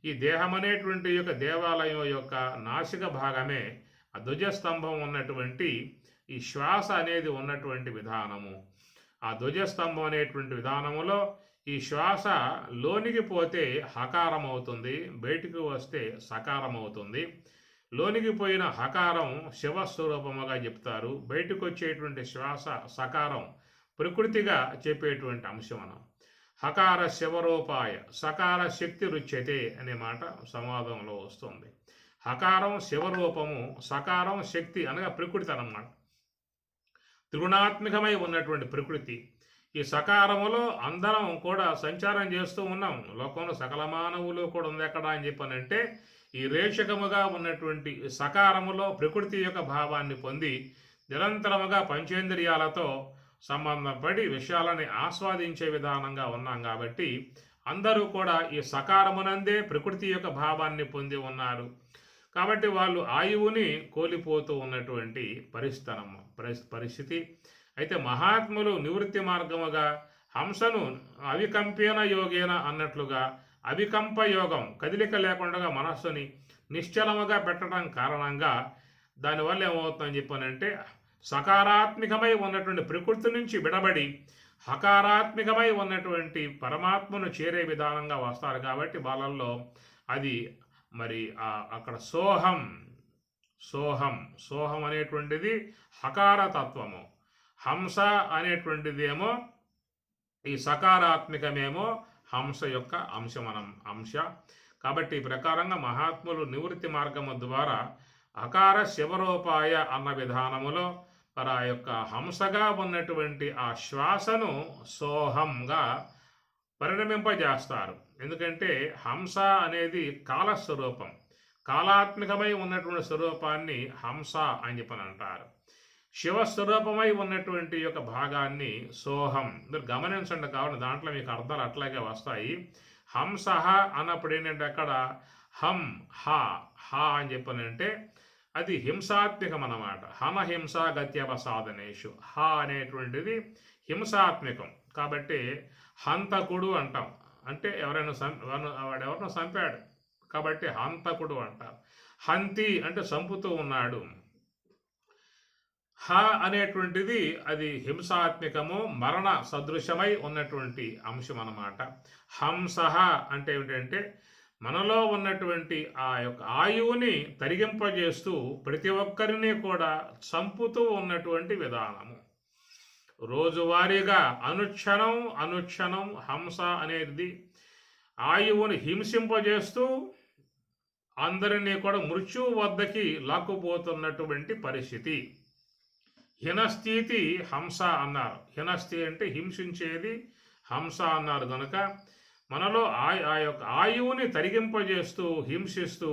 ఈ దేహం అనేటువంటి యొక్క దేవాలయం యొక్క నాసిక భాగమే ఆ ధ్వజస్తంభం ఉన్నటువంటి ఈ శ్వాస అనేది ఉన్నటువంటి విధానము. ఆ ధ్వజస్తంభం అనేటువంటి విధానములో ఈ శ్వాస లోనికి పోతే హకారం అవుతుంది, బయటికి వస్తే సకారం అవుతుంది. లోనికి పోయిన హకారం శివస్వరూపముగా చెప్తారు, బయటకు వచ్చేటువంటి శ్వాస సకారం ప్రకృతిగా చెప్పేటువంటి అంశం అనం. హకార శివరూపాయ సకార శక్తి రుచ్యతే అనే మాట సంవాదంలో వస్తుంది. హకారం శివరూపము, సకారం శక్తి అనగా ప్రకృతి అన్నమాట. త్రిగుణాత్మకమై ఉన్నటువంటి ప్రకృతి. ఈ సకారములో అందరం కూడా సంచారం చేస్తూ ఉన్నాం. లోకంలో సకల మానవులు కూడా ఉంది ఎక్కడ అని చెప్పనంటే ఈ రేషకముగా ఉన్నటువంటి సకారములో ప్రకృతి యొక్క భావాన్ని పొంది నిరంతరముగా పంచేంద్రియాలతో సంబంధం పడి విషయాలని ఆస్వాదించే విధానంగా ఉన్నాం. కాబట్టి అందరూ కూడా ఈ సకారమునందే ప్రకృతి యొక్క భావాన్ని పొంది ఉన్నారు. కాబట్టి వాళ్ళు ఆయువుని కోల్పోతూ ఉన్నటువంటి పరిస్థితి. అయితే మహాత్ములు నివృత్తి మార్గముగా హంసను అవికంపేన యోగేన అన్నట్లుగా అవికంప యోగం, కదిలిక లేకుండా మనస్సుని నిశ్చలముగా పెట్టడం కారణంగా దానివల్ల ఏమవుతుందని చెప్పానంటే సకారాత్మకమై ఉన్నటువంటి ప్రకృతి నుంచి విడబడి హకారాత్మకమై ఉన్నటువంటి పరమాత్మను చేరే విధానంగా వస్తారు. కాబట్టి వాళ్ళల్లో అది మరి అక్కడ సోహం అనేటువంటిది హకార తత్వము. హంస అనేటువంటిదేమో ఈ సకారాత్మకమేమో హంస యొక్క అంశ. కాబట్టి ఈ ప్రకారంగా మహాత్ములు నివృత్తి మార్గము ద్వారా అకార శివరూపాయ అన్న విధానములో మరి ఆ యొక్క హంసగా ఉన్నటువంటి ఆ శ్వాసను సోహంగా పరిణమింపజేస్తారు. ఎందుకంటే హంస అనేది కాలస్వరూపం, కాలాత్మకమై ఉన్నటువంటి స్వరూపాన్ని హంస అని చెప్పని అంటారు. శివస్వరూపమై ఉన్నటువంటి యొక్క భాగాన్ని సోహం. మీరు గమనించండి, కావాలి దాంట్లో మీకు అర్థాలు అట్లాగే వస్తాయి. హంస అన్నప్పుడు ఏంటంటే అక్కడ హం హ అని చెప్పనంటే అది హింసాత్మకం అన్నమాట. హనహింస గత్యవసాధనేషు. అనేటువంటిది హింసాత్మకం. కాబట్టి హంతకుడు అంటాం, అంటే వాడెవరినో చంపాడు కాబట్టి హంతకుడు అంటారు. హంతి అంటే చంపుతూ ఉన్నాడు. అనేటువంటిది అది హింసాత్మకము, మరణ సదృశమై ఉన్నటువంటి అంశం అన్నమాట. హంస అంటే ఏమిటంటే మనలో ఉన్నటువంటి ఆ యొక్క ఆయువుని తరిగింపజేస్తూ ప్రతి ఒక్కరిని కూడా చంపుతూ ఉన్నటువంటి విధానము. రోజువారీగా అనుక్షణం హంస అనేది ఆయువుని హింసింపజేస్తూ అందరినీ కూడా మృత్యువు వద్దకి లాక్కుపోతున్నటువంటి పరిస్థితి. హినస్థితి హంస అన్నారు. హినస్థి అంటే హింసించేది, హంస అన్నారు. కనుక మనలో ఆ యొక్క ఆయువుని తరిగింపజేస్తూ హింసిస్తూ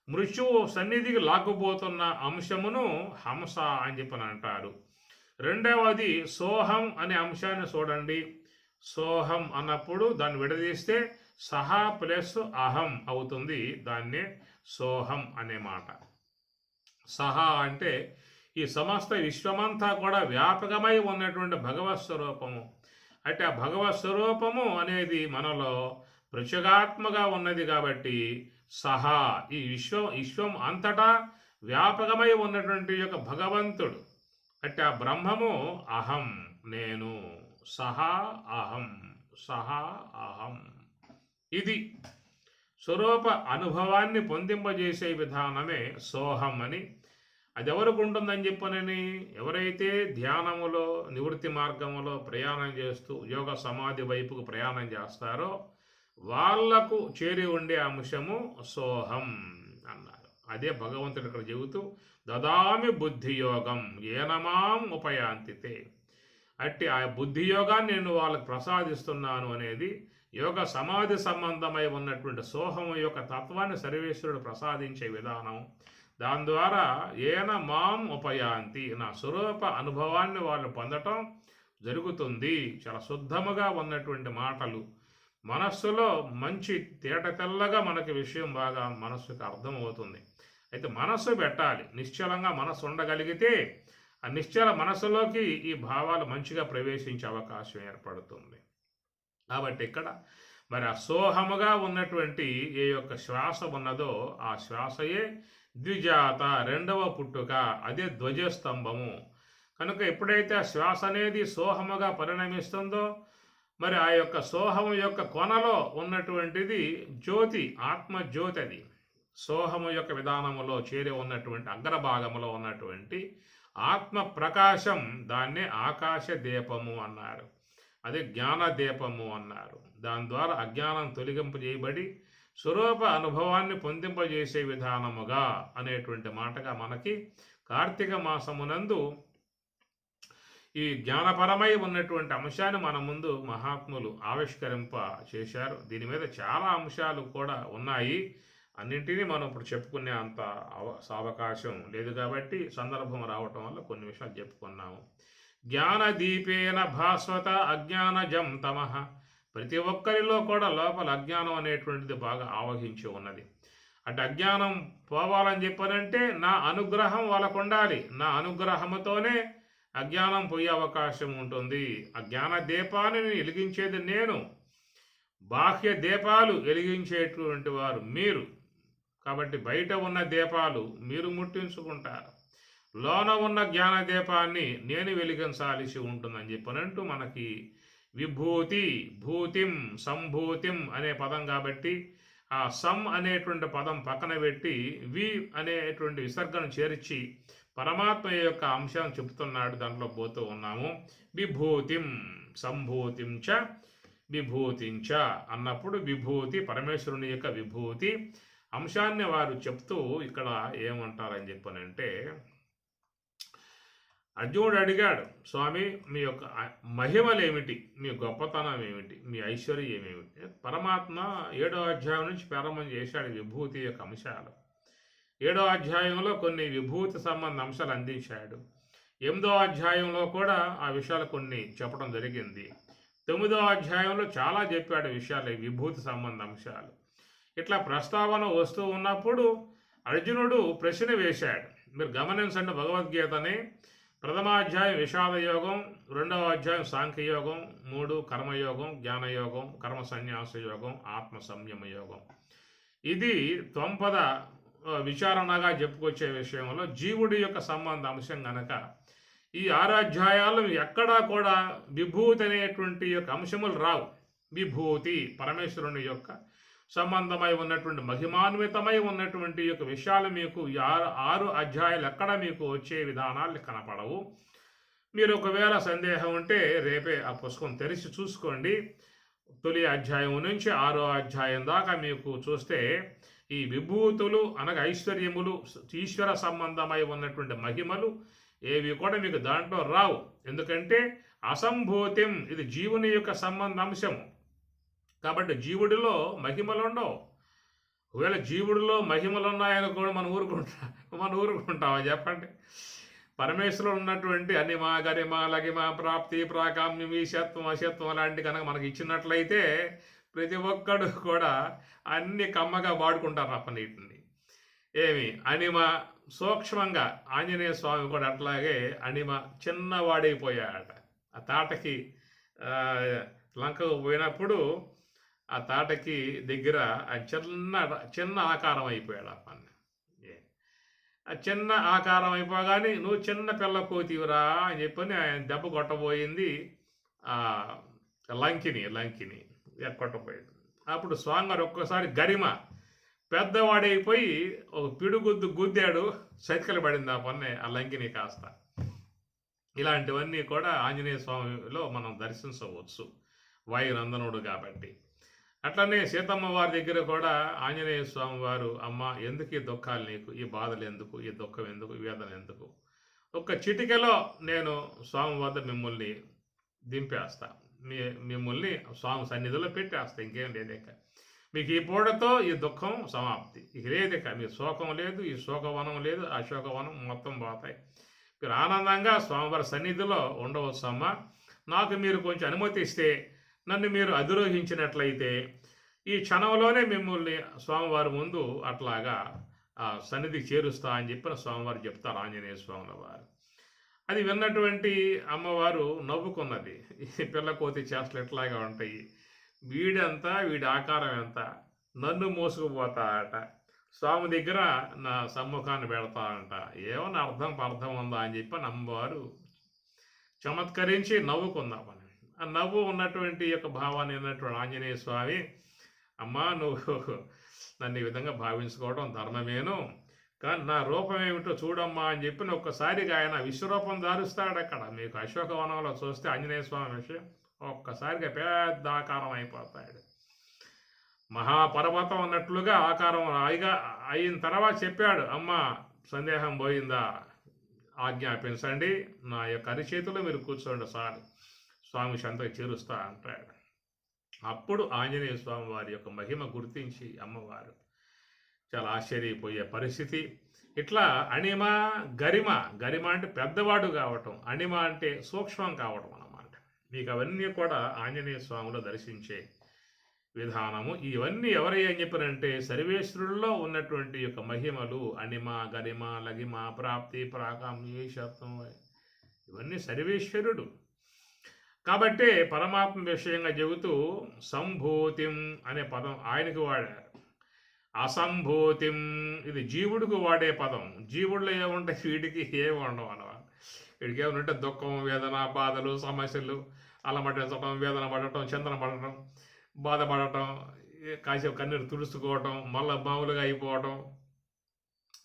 మృత్యువు సన్నిధికి లాక్కుపోతున్న అంశమును హంస అని చెప్పని అంటారు. రెండవది సోహం అనే అంశాన్ని చూడండి. సోహం అన్నప్పుడు దాన్ని విడదీస్తే సహా ప్లస్ అహం అవుతుంది. దాన్నే సోహం అనే మాట. సహా అంటే ఈ సమస్త విశ్వమంతా కూడా వ్యాపకమై ఉన్నటువంటి భగవత్ స్వరూపము. అంటే ఆ భగవత్ స్వరూపము అనేది మనలో ప్రత్యేగాత్మగా ఉన్నది కాబట్టి సహా ఈ విశ్వం అంతటా వ్యాపకమై ఉన్నటువంటి యొక్క భగవంతుడు. అంటే ఆ బ్రహ్మము అహం నేను, సహా అహం. ఇది స్వరూప అనుభవాన్ని పొందింపజేసే విధానమే సోహం అని. అది ఎవరికి ఉంటుందని చెప్పనని ఎవరైతే ధ్యానములో నివృత్తి మార్గములో ప్రయాణం చేస్తూ యోగ సమాధి వైపుకు ప్రయాణం చేస్తారో వాళ్లకు చేరి ఉండే అంశము సోహం అన్నారు. అదే భగవంతుడు ఇక్కడ చెబుతూ దదామి బుద్ధియోగం ఏనమాం ఉపయాంతితే. అట్టి ఆ బుద్ధియోగాన్ని నేను వాళ్ళకు ప్రసాదిస్తున్నాను అనేది యోగ సమాధి సంబంధమై ఉన్నటువంటి సోహం యొక్క తత్వాన్ని సర్వేశ్వరుడు ప్రసాదించే విధానం. దాని ద్వారా ఏన మాం ఉపయాంతి, నా స్వరూప అనుభవాన్ని వాళ్ళు పొందటం జరుగుతుంది. చాలా శుద్ధముగా ఉన్నటువంటి మాటలు, మనస్సులో మంచి తేట తెల్లగా మనకి విషయం బాగా మనస్సుకు అర్థమవుతుంది. అయితే మనస్సు పెట్టాలి, నిశ్చలంగా మనస్సు ఉండగలిగితే ఆ నిశ్చల మనస్సులోకి ఈ భావాలు మంచిగా ప్రవేశించే అవకాశం ఏర్పడుతుంది. కాబట్టి ఇక్కడ మరి అసోహముగా ఉన్నటువంటి ఏ యొక్క శ్వాస ఉన్నదో ఆ శ్వాసయే ద్విజాత, రెండవ పుట్టుక, అదే ధ్వజస్తంభము. కనుక ఎప్పుడైతే ఆ శ్వాస అనేది సోహముగా పరిణమిస్తుందో మరి ఆ యొక్క సోహము యొక్క కొనలో ఉన్నటువంటిది జ్యోతి, ఆత్మజ్యోతి. అది సోహము యొక్క విధానములో చేరి ఉన్నటువంటి అగ్రభాగములో ఉన్నటువంటి ఆత్మ ప్రకాశం, దాన్నే ఆకాశ దీపము అన్నారు. అదే జ్ఞాన దీపము అన్నారు. దాని ద్వారా అజ్ఞానం తొలగింపజేయబడి స్వరూప అనుభవాన్ని పొందింపజేసే విధానముగా అనేటువంటి మాటగా మనకి కార్తీక మాసమునందు ఈ జ్ఞానపరమై ఉన్నటువంటి అంశాన్ని మన ముందు మహాత్ములు ఆవిష్కరింప చేశారు. దీని మీద చాలా అంశాలు కూడా ఉన్నాయి. అన్నింటినీ మనం ఇప్పుడు చెప్పుకునే అంత అవకాశం లేదు కాబట్టి సందర్భం రావటం వల్ల కొన్ని విషయాలు చెప్పుకున్నాము. జ్ఞానదీపేన భాస్వత అజ్ఞానజం తమః. ప్రతి ఒక్కరిలో కూడా లోపల అజ్ఞానం అనేటువంటిది బాగా ఆవహించి ఉన్నది. అటు అజ్ఞానం పోవాలని చెప్పనంటే నా అనుగ్రహం వాళ్ళకు ఉండాలి. నా అనుగ్రహముతోనే అజ్ఞానం పోయే అవకాశం ఉంటుంది. ఆ జ్ఞాన దీపాన్ని వెలిగించేది నేను, బాహ్య దీపాలు వెలిగించేటువంటి వారు మీరు. కాబట్టి బయట ఉన్న దీపాలు మీరు ముట్టించుకుంటారు, లోన ఉన్న జ్ఞాన దీపాన్ని నేను వెలిగించాల్సి ఉంటుందని చెప్పనంటూ మనకి విభూతి, భూతిం, సంభూతిం అనే పదం కాబట్టి ఆ సం అనేటువంటి పదం పక్కన పెట్టి వి అనేటువంటి విసర్గను చేర్చి పరమాత్మ యొక్క అంశం చెప్తున్నాడు, దాంట్లో పోతూ ఉన్నాము. విభూతిం సంభూతిం చ విభూతించ అన్నప్పుడు విభూతి పరమేశ్వరుని యొక్క విభూతి అంశాన్ని వారు చెప్తూ ఇక్కడ ఏమంటారని చెప్పనంటే, అర్జునుడు అడిగాడు, స్వామి మీ యొక్క మహిమలేమిటి, మీ గొప్పతనం ఏమిటి, మీ ఐశ్వర్యం ఏమిటి? పరమాత్మ 7వ అధ్యాయం నుంచి ప్రారంభం చేశాడు విభూతి యొక్క అంశాలు. 7వ అధ్యాయంలో కొన్ని విభూతి సంబంధ అంశాలు అందించాడు. 8వ అధ్యాయంలో కూడా ఆ విషయాలు కొన్ని చెప్పడం జరిగింది. 9వ అధ్యాయంలో చాలా చెప్పాడు విషయాలు, విభూతి సంబంధ అంశాలు. ఇట్లా ప్రస్తావన వస్తూ ఉన్నప్పుడు అర్జునుడు ప్రశ్న వేశాడు. మీరు గమనించండి, భగవద్గీతని ప్రథమాధ్యాయం విషాదయోగం, 2వ అధ్యాయం సాంఖ్యయోగం, 3 కర్మయోగం, జ్ఞానయోగం, కర్మ సన్యాస యోగం, ఆత్మ సంయమ యోగం. ఇది త్వంపద విచారణగా చెప్పుకొచ్చే విషయంలో జీవుడి యొక్క సంబంధ అంశం గనక ఈ 6 అధ్యాయాలు ఎక్కడా కూడా విభూతి అనేటువంటి యొక్క అంశములు రావు. విభూతి పరమేశ్వరుని యొక్క సంబంధమై ఉన్నటువంటి మహిమాన్వితమై ఉన్నటువంటి యొక్క విషయాలు మీకు 6 అధ్యాయాలు ఎక్కడ మీకు వచ్చే విధానాలు కనపడవు. మీరు ఒకవేళ సందేహం ఉంటే రేపే ఆ పుస్తకం తెరిచి చూసుకోండి. తొలి అధ్యాయం నుంచి 6వ అధ్యాయం దాకా మీకు చూస్తే ఈ విభూతులు అనగా ఐశ్వర్యములు, ఈశ్వర సంబంధమై ఉన్నటువంటి మహిమలు ఏవి కూడా మీకు దాంట్లో రావు. ఎందుకంటే అసంభూతిం, ఇది జీవుని యొక్క సంబంధ అంశము కాబట్టి జీవుడిలో మహిమలు ఉండవు. ఒకవేళ జీవుడిలో మహిమలు ఉన్నాయని కూడా మనం ఊరుకుంటామా చెప్పండి? పరమేశ్వరుడు ఉన్నటువంటి అనిమ గరిమ లగిమ ప్రాప్తి ప్రాకామ్యం ఈశత్వం అశత్వం లాంటి కనుక మనకి ఇచ్చినట్లయితే ప్రతి ఒక్కడు కూడా అన్ని కమ్మగా వాడుకుంటారు అప్పనీటిని. ఏమి అనిమ సూక్ష్మంగా ఆంజనేయ స్వామి కూడా అట్లాగే అనిమ చిన్నవాడైపోయాడట. ఆ తాటకి లంకకు పోయినప్పుడు ఆ తాటకి దగ్గర ఆ చిన్న ఆకారం అయిపోయాడు ఆ పని. ఆ చిన్న ఆకారం అయిపోగానే నువ్వు చిన్న పిల్ల కోతివిరా అని చెప్పని ఆయన దెబ్బ కొట్టబోయింది ఆ లంకిని కొట్టబోయింది. అప్పుడు స్వామివారు ఒక్కసారి గరిమ పెద్దవాడైపోయి ఒక పిడుగుద్దు గుద్దాడు, సైకిల్ పడింది ఆ పన్నే ఆ లంకిని కాస్త. ఇలాంటివన్నీ కూడా ఆంజనేయ స్వామిలో మనం దర్శించవచ్చు, వాయునందనుడు కాబట్టి. అట్లనే సీతమ్మ వారి దగ్గర కూడా ఆంజనేయ స్వామి వారు, అమ్మ ఎందుకు ఈ దుఃఖాలు నీకు, ఈ బాధలు ఎందుకు, ఈ దుఃఖం ఎందుకు, వేదన ఎందుకు, ఒక్క చిటికెలో నేను స్వామి వద్ద మిమ్మల్ని దింపేస్తా, మిమ్మల్ని స్వామి సన్నిధిలో పెట్టేస్తా, ఇంకేం లేదేక, మీకు ఈ పూటతో ఈ దుఃఖం సమాప్తి, ఇక లేదేక, మీ శోకం లేదు, ఈ శోకవనం లేదు, ఆ శోకవనం మొత్తం పోతాయి, మీరు ఆనందంగా స్వామివారి సన్నిధిలో ఉండవచ్చు అమ్మ. నాకు మీరు కొంచెం అనుమతి ఇస్తే, నన్ను మీరు అధిరోహించినట్లయితే ఈ క్షణంలోనే మిమ్మల్ని స్వామివారి ముందు అట్లాగా సన్నిధికి చేరుస్తా అని చెప్పిన స్వామివారు చెప్తారు ఆంజనేయ స్వాముల వారు. అది విన్నటువంటి అమ్మవారు నవ్వుకున్నది. ఈ పిల్ల కోతి చేష్టలు ఎట్లాగా ఉంటాయి, వీడంతా వీడి ఆకారం ఎంత, నన్ను మోసుకుపోతాడట, స్వామి దగ్గర నా సమ్ముఖాన్ని పెడతాడంట, ఏమన్నా అర్థం ఉందా అని చెప్పి అమ్మవారు చమత్కరించి నవ్వుకుందామని. ఆ నవ్వు ఉన్నటువంటి యొక్క భావాన్ని ఉన్నటువంటి ఆంజనేయ స్వామి, అమ్మా నువ్వు నన్ను ఈ విధంగా భావించుకోవడం ధర్మమేను, కానీ నా రూపం ఏమిటో చూడమ్మా అని చెప్పి ఒక్కసారిగా ఆయన విశ్వరూపం దారుస్తాడు. అక్కడ మీకు అశోకవనంలో చూస్తే ఆంజనేయ స్వామి విషయం ఒక్కసారిగా పెద్ద ఆకారం అయిపోతాడు, మహాపర్వతం అన్నట్లుగా ఆకారం అయిన తర్వాత చెప్పాడు, అమ్మ సందేహం పోయిందా, ఆజ్ఞాపించండి, నా యొక్క అరిచేతిలో మీరు కూర్చోండి సార్, స్వామి సంతకి చేరుస్తా అంటాడు. అప్పుడు ఆంజనేయ స్వామి వారి యొక్క మహిమ గుర్తించి అమ్మవారు చాలా ఆశ్చర్యపోయే పరిస్థితి. ఇట్లా అణిమ గరిమ అంటే పెద్దవాడు కావటం, అణిమ అంటే సూక్ష్మం కావటం అన్నమాట. మీకు అవన్నీ కూడా ఆంజనేయ స్వామిలో దర్శించే విధానము. ఇవన్నీ ఎవరై అని చెప్పారంటే సర్వేశ్వరుల్లో ఉన్నటువంటి యొక్క మహిమలు, అణిమ గరిమ లగిమ ప్రాప్తి ప్రాకామ్యేశత్వం, ఇవన్నీ సర్వేశ్వరుడు కాబట్టే పరమాత్మ విషయంగా చెబుతూ సంభూతిం అనే పదం ఆయనకి వాడారు. అసంభూతిం ఇది జీవుడికి వాడే పదం. జీవుడిలో ఏముంటాయి, వీడికి ఏమి ఉండవు అన్నమాట. వీడికి ఏమంటే దుఃఖం, వేదన, బాధలు, సమస్యలు, అలమటించడం, వేదన పడటం, చింతన పడటం, బాధపడటం, కాసేపు కన్నీరు తుడుచుకోవటం, మళ్ళీ మామూలుగా అయిపోవటం,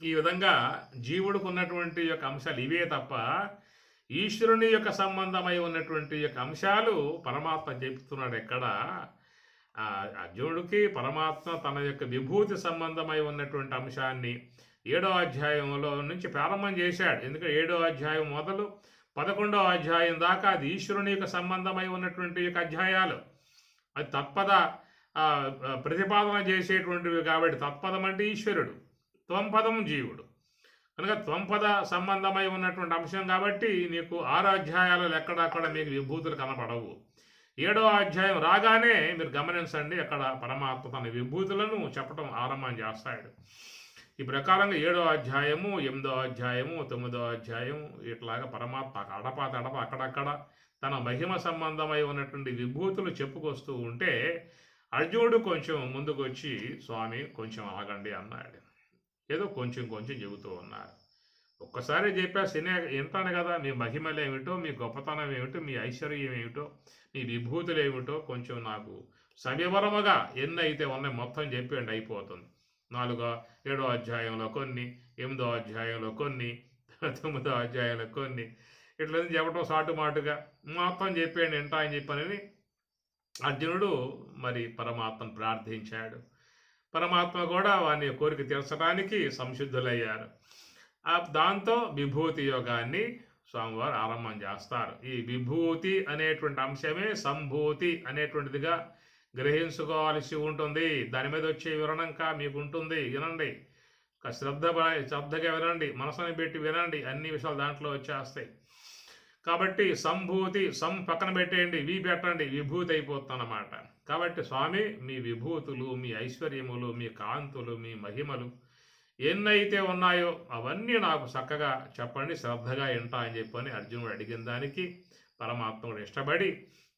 ఈ విధంగా జీవుడికి ఉన్నటువంటి యొక్క అంశాలు ఇవే తప్ప ఈశ్వరుని యొక్క సంబంధమై ఉన్నటువంటి యొక్క అంశాలు పరమాత్మ చెప్తున్నాడు ఎక్కడ. అర్జునుడికి పరమాత్మ తన యొక్క విభూతి సంబంధమై ఉన్నటువంటి అంశాన్ని 7వ అధ్యాయంలో నుంచి ప్రారంభం చేశాడు. ఎందుకంటే 7వ అధ్యాయం మొదలు 11వ అధ్యాయం దాకా అది ఈశ్వరుని యొక్క సంబంధమై ఉన్నటువంటి యొక్క అధ్యాయాలు. అది తత్పద ప్రతిపాదన చేసేటువంటివి కాబట్టి తత్పదం అంటే ఈశ్వరుడు, త్వంపదం జీవుడు. కనుక త్వంపద సంబంధమై ఉన్నటువంటి అంశం కాబట్టి నీకు 6 అధ్యాయాలలో ఎక్కడక్కడ మీకు విభూతులు కనపడవు. 7వ అధ్యాయం రాగానే మీరు గమనించండి, అక్కడ పరమాత్మ తన విభూతులను చెప్పడం ఆరంభం చేస్తాడు. ఈ ప్రకారంగా 7వ అధ్యాయము, 8వ అధ్యాయము, 9వ అధ్యాయం ఇట్లాగా పరమాత్మ అడప అక్కడక్కడ తన మహిమ సంబంధమై ఉన్నటువంటి విభూతులు చెప్పుకొస్తూ ఉంటే అర్జునుడు కొంచెం ముందుకు వచ్చి స్వామి కొంచెం ఆగండి అన్నాడు. ఏదో కొంచెం చెబుతూ ఉన్నారు. ఒక్కసారి చెప్పేసి వింటాను కదా, మీ మహిమలు ఏమిటో, మీ గొప్పతనం ఏమిటో, మీ ఐశ్వర్యం ఏమిటో, మీ విభూతులు ఏమిటో కొంచెం నాకు సవివరముగా ఎన్ని అయితే ఉన్నాయి మొత్తం చెప్పండి, అయిపోతుంది. 7వ అధ్యాయంలో కొన్ని, 8వ అధ్యాయంలో కొన్ని, 9వ అధ్యాయంలో కొన్ని, ఇట్లా చెప్పడం సాటుమాటుగా మొత్తం చెప్పండి వింటా అని చెప్పని అర్జునుడు మరి పరమాత్మను ప్రార్థించాడు. పరమాత్మ కూడా వాని కోరిక తీర్చడానికి సంసిద్ధులయ్యారు. దాంతో విభూతి యోగాన్ని స్వామివారు ఆరంభం చేస్తారు. ఈ విభూతి అనేటువంటి అంశమే సంభూతి అనేటువంటిదిగా గ్రహించుకోవాల్సి ఉంటుంది. దాని మీద వచ్చే వివరణంకా మీకు ఉంటుంది, వినండి. శ్రద్ధగా వినండి, మనసుని పెట్టి వినండి, అన్ని విషయాలు దాంట్లో వచ్చేస్తాయి. కాబట్టి సంభూతి, పక్కన పెట్టేయండి, పెట్టండి, విభూతి అయిపోతుందన్నమాట. కాబట్టి స్వామి మీ విభూతులు, మీ ఐశ్వర్యములు, మీ కాంతులు, మీ మహిమలు ఎన్నైతే ఉన్నాయో అవన్నీ నాకు చక్కగా చెప్పండి, శ్రద్ధగా వింటా అని చెప్పని అర్జునుడు అడిగిన దానికి పరమాత్ముడు ఇష్టపడి,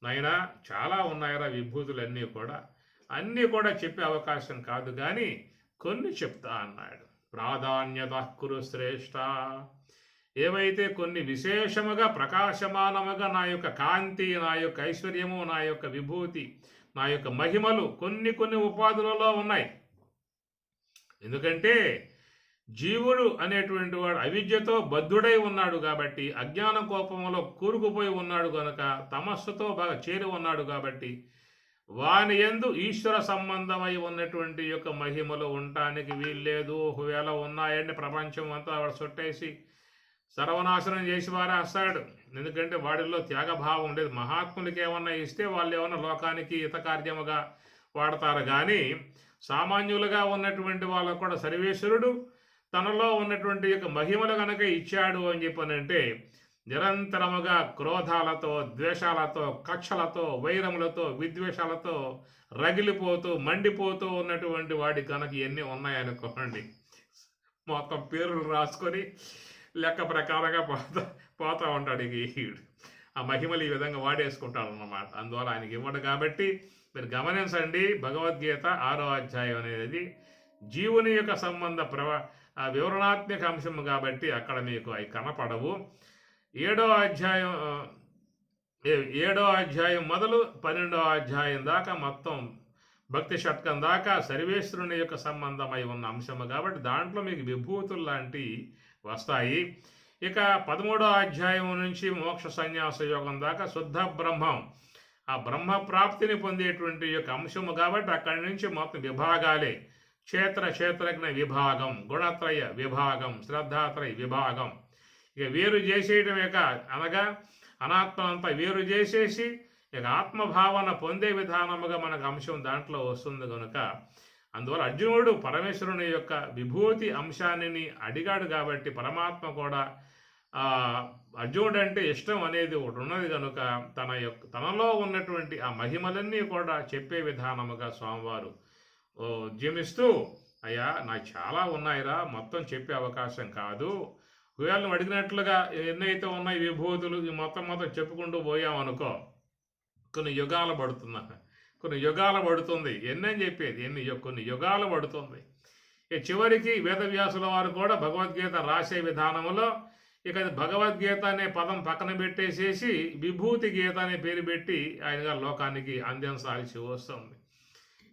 నాయనా చాలా ఉన్నాయరా విభూతులు అన్నీ కూడా చెప్పే అవకాశం కాదు కానీ కొన్ని చెప్తా అన్నాడు. ప్రాధాన్యత కురు శ్రేష్ఠ, ఏవైతే కొన్ని విశేషముగా ప్రకాశమానముగా నా యొక్క కాంతి, నా యొక్క ఐశ్వర్యము, నా యొక్క విభూతి, నా యొక్క మహిమలు కొన్ని ఉపాధులలో ఉన్నాయి. ఎందుకంటే జీవుడు అనేటువంటి వాడు అవిద్యతో బద్ధుడై ఉన్నాడు కాబట్టి, అజ్ఞాన కోపంలో కూరుకుపోయి ఉన్నాడు కనుక, తమస్సుతో బాగా చేరి ఉన్నాడు కాబట్టి వాని యందు ఈశ్వర సంబంధమై ఉన్నటువంటి యొక్క మహిమలు ఉండటానికి వీల్లేదు. ఒకవేళ ఉన్నాయండి ప్రపంచం అంతా వాడు చుట్టేసి సర్వనాశనం చేసి వారేస్తాడు. ఎందుకంటే వాడిలో త్యాగభావం ఉండేది. మహాత్ములకి ఏమన్నా ఇస్తే వాళ్ళు ఏమన్నా లోకానికి హితకార్యముగా వాడతారు కానీ సామాన్యులుగా ఉన్నటువంటి వాళ్ళకు కూడా సర్వేశ్వరుడు తనలో ఉన్నటువంటి యొక్క మహిమలు కనుక ఇచ్చాడు అని చెప్పనంటే నిరంతరముగా క్రోధాలతో, ద్వేషాలతో, కక్షలతో, వైరములతో, విద్వేషాలతో రగిలిపోతూ మండిపోతూ ఉన్నటువంటి వాడి కనుక ఎన్ని ఉన్నాయనుకోండి, మొత్తం పేర్లు రాసుకొని లెక్క ప్రకారంగా పోతా ఉంటాడు ఈడు. ఆ మహిమలు ఈ విధంగా వాడేసుకుంటాడు అన్నమాట. అందువల్ల ఆయనకి ఇవ్వడు కాబట్టి మీరు గమనించండి, భగవద్గీత 6వ అధ్యాయం అనేది జీవుని యొక్క సంబంధ వివరణాత్మక అంశము కాబట్టి అక్కడ మీకు అవి కనపడవు. 7వ అధ్యాయం మొదలు 12వ అధ్యాయం దాకా మొత్తం భక్తి షట్కం దాకా సర్వేశ్వరుని యొక్క సంబంధమై ఉన్న అంశము కాబట్టి దాంట్లో మీకు విభూతులు లాంటివి వస్తాయి. ఇక 13వ అధ్యాయం నుంచి మోక్ష సన్యాస యోగం దాకా శుద్ధ బ్రహ్మం, ఆ బ్రహ్మ ప్రాప్తిని పొందేటువంటి యొక్క అంశము కాబట్టి అక్కడి నుంచి మొత్తం విభాగాలే. క్షేత్రజ్ఞ విభాగం, గుణత్రయ విభాగం, శ్రద్ధాత్రయ విభాగం. ఇక వేరు చేసేయటమే అనగా అనాత్మనంతా వేరు చేసేసి ఇక ఆత్మభావన పొందే విధానముగా మనకు అంశం దాంట్లో వస్తుంది కనుక అందువల్ల అర్జునుడు పరమేశ్వరుని యొక్క విభూతి అంశాన్ని అడిగాడు కాబట్టి పరమాత్మ కూడా అర్జునుడు అంటే ఇష్టం అనేది ఒకటి ఉన్నది కనుక తనలో ఉన్నటువంటి ఆ మహిమలన్నీ కూడా చెప్పే విధానముగా స్వామివారు ఉద్యమిస్తూ, అయ్యా నాకు చాలా ఉన్నాయిరా, మొత్తం చెప్పే అవకాశం కాదు. ఒకవేళ నువ్వు అడిగినట్లుగా ఎన్నైతే ఉన్నాయి విభూతులు ఈ మొత్తం చెప్పుకుంటూ పోయామనుకో కొన్ని యుగాలు పడుతుంది. ఎన్నని చెప్పేది కొన్ని యుగాలు పడుతుంది. చివరికి వేదవ్యాసుల వారు కూడా భగవద్గీత రాసే విధానంలో ఇక భగవద్గీత అనే పదం పక్కన పెట్టేసేసి విభూతి గీత అనే పేరు పెట్టి ఆయనగా లోకానికి అందించాల్సి వస్తుంది.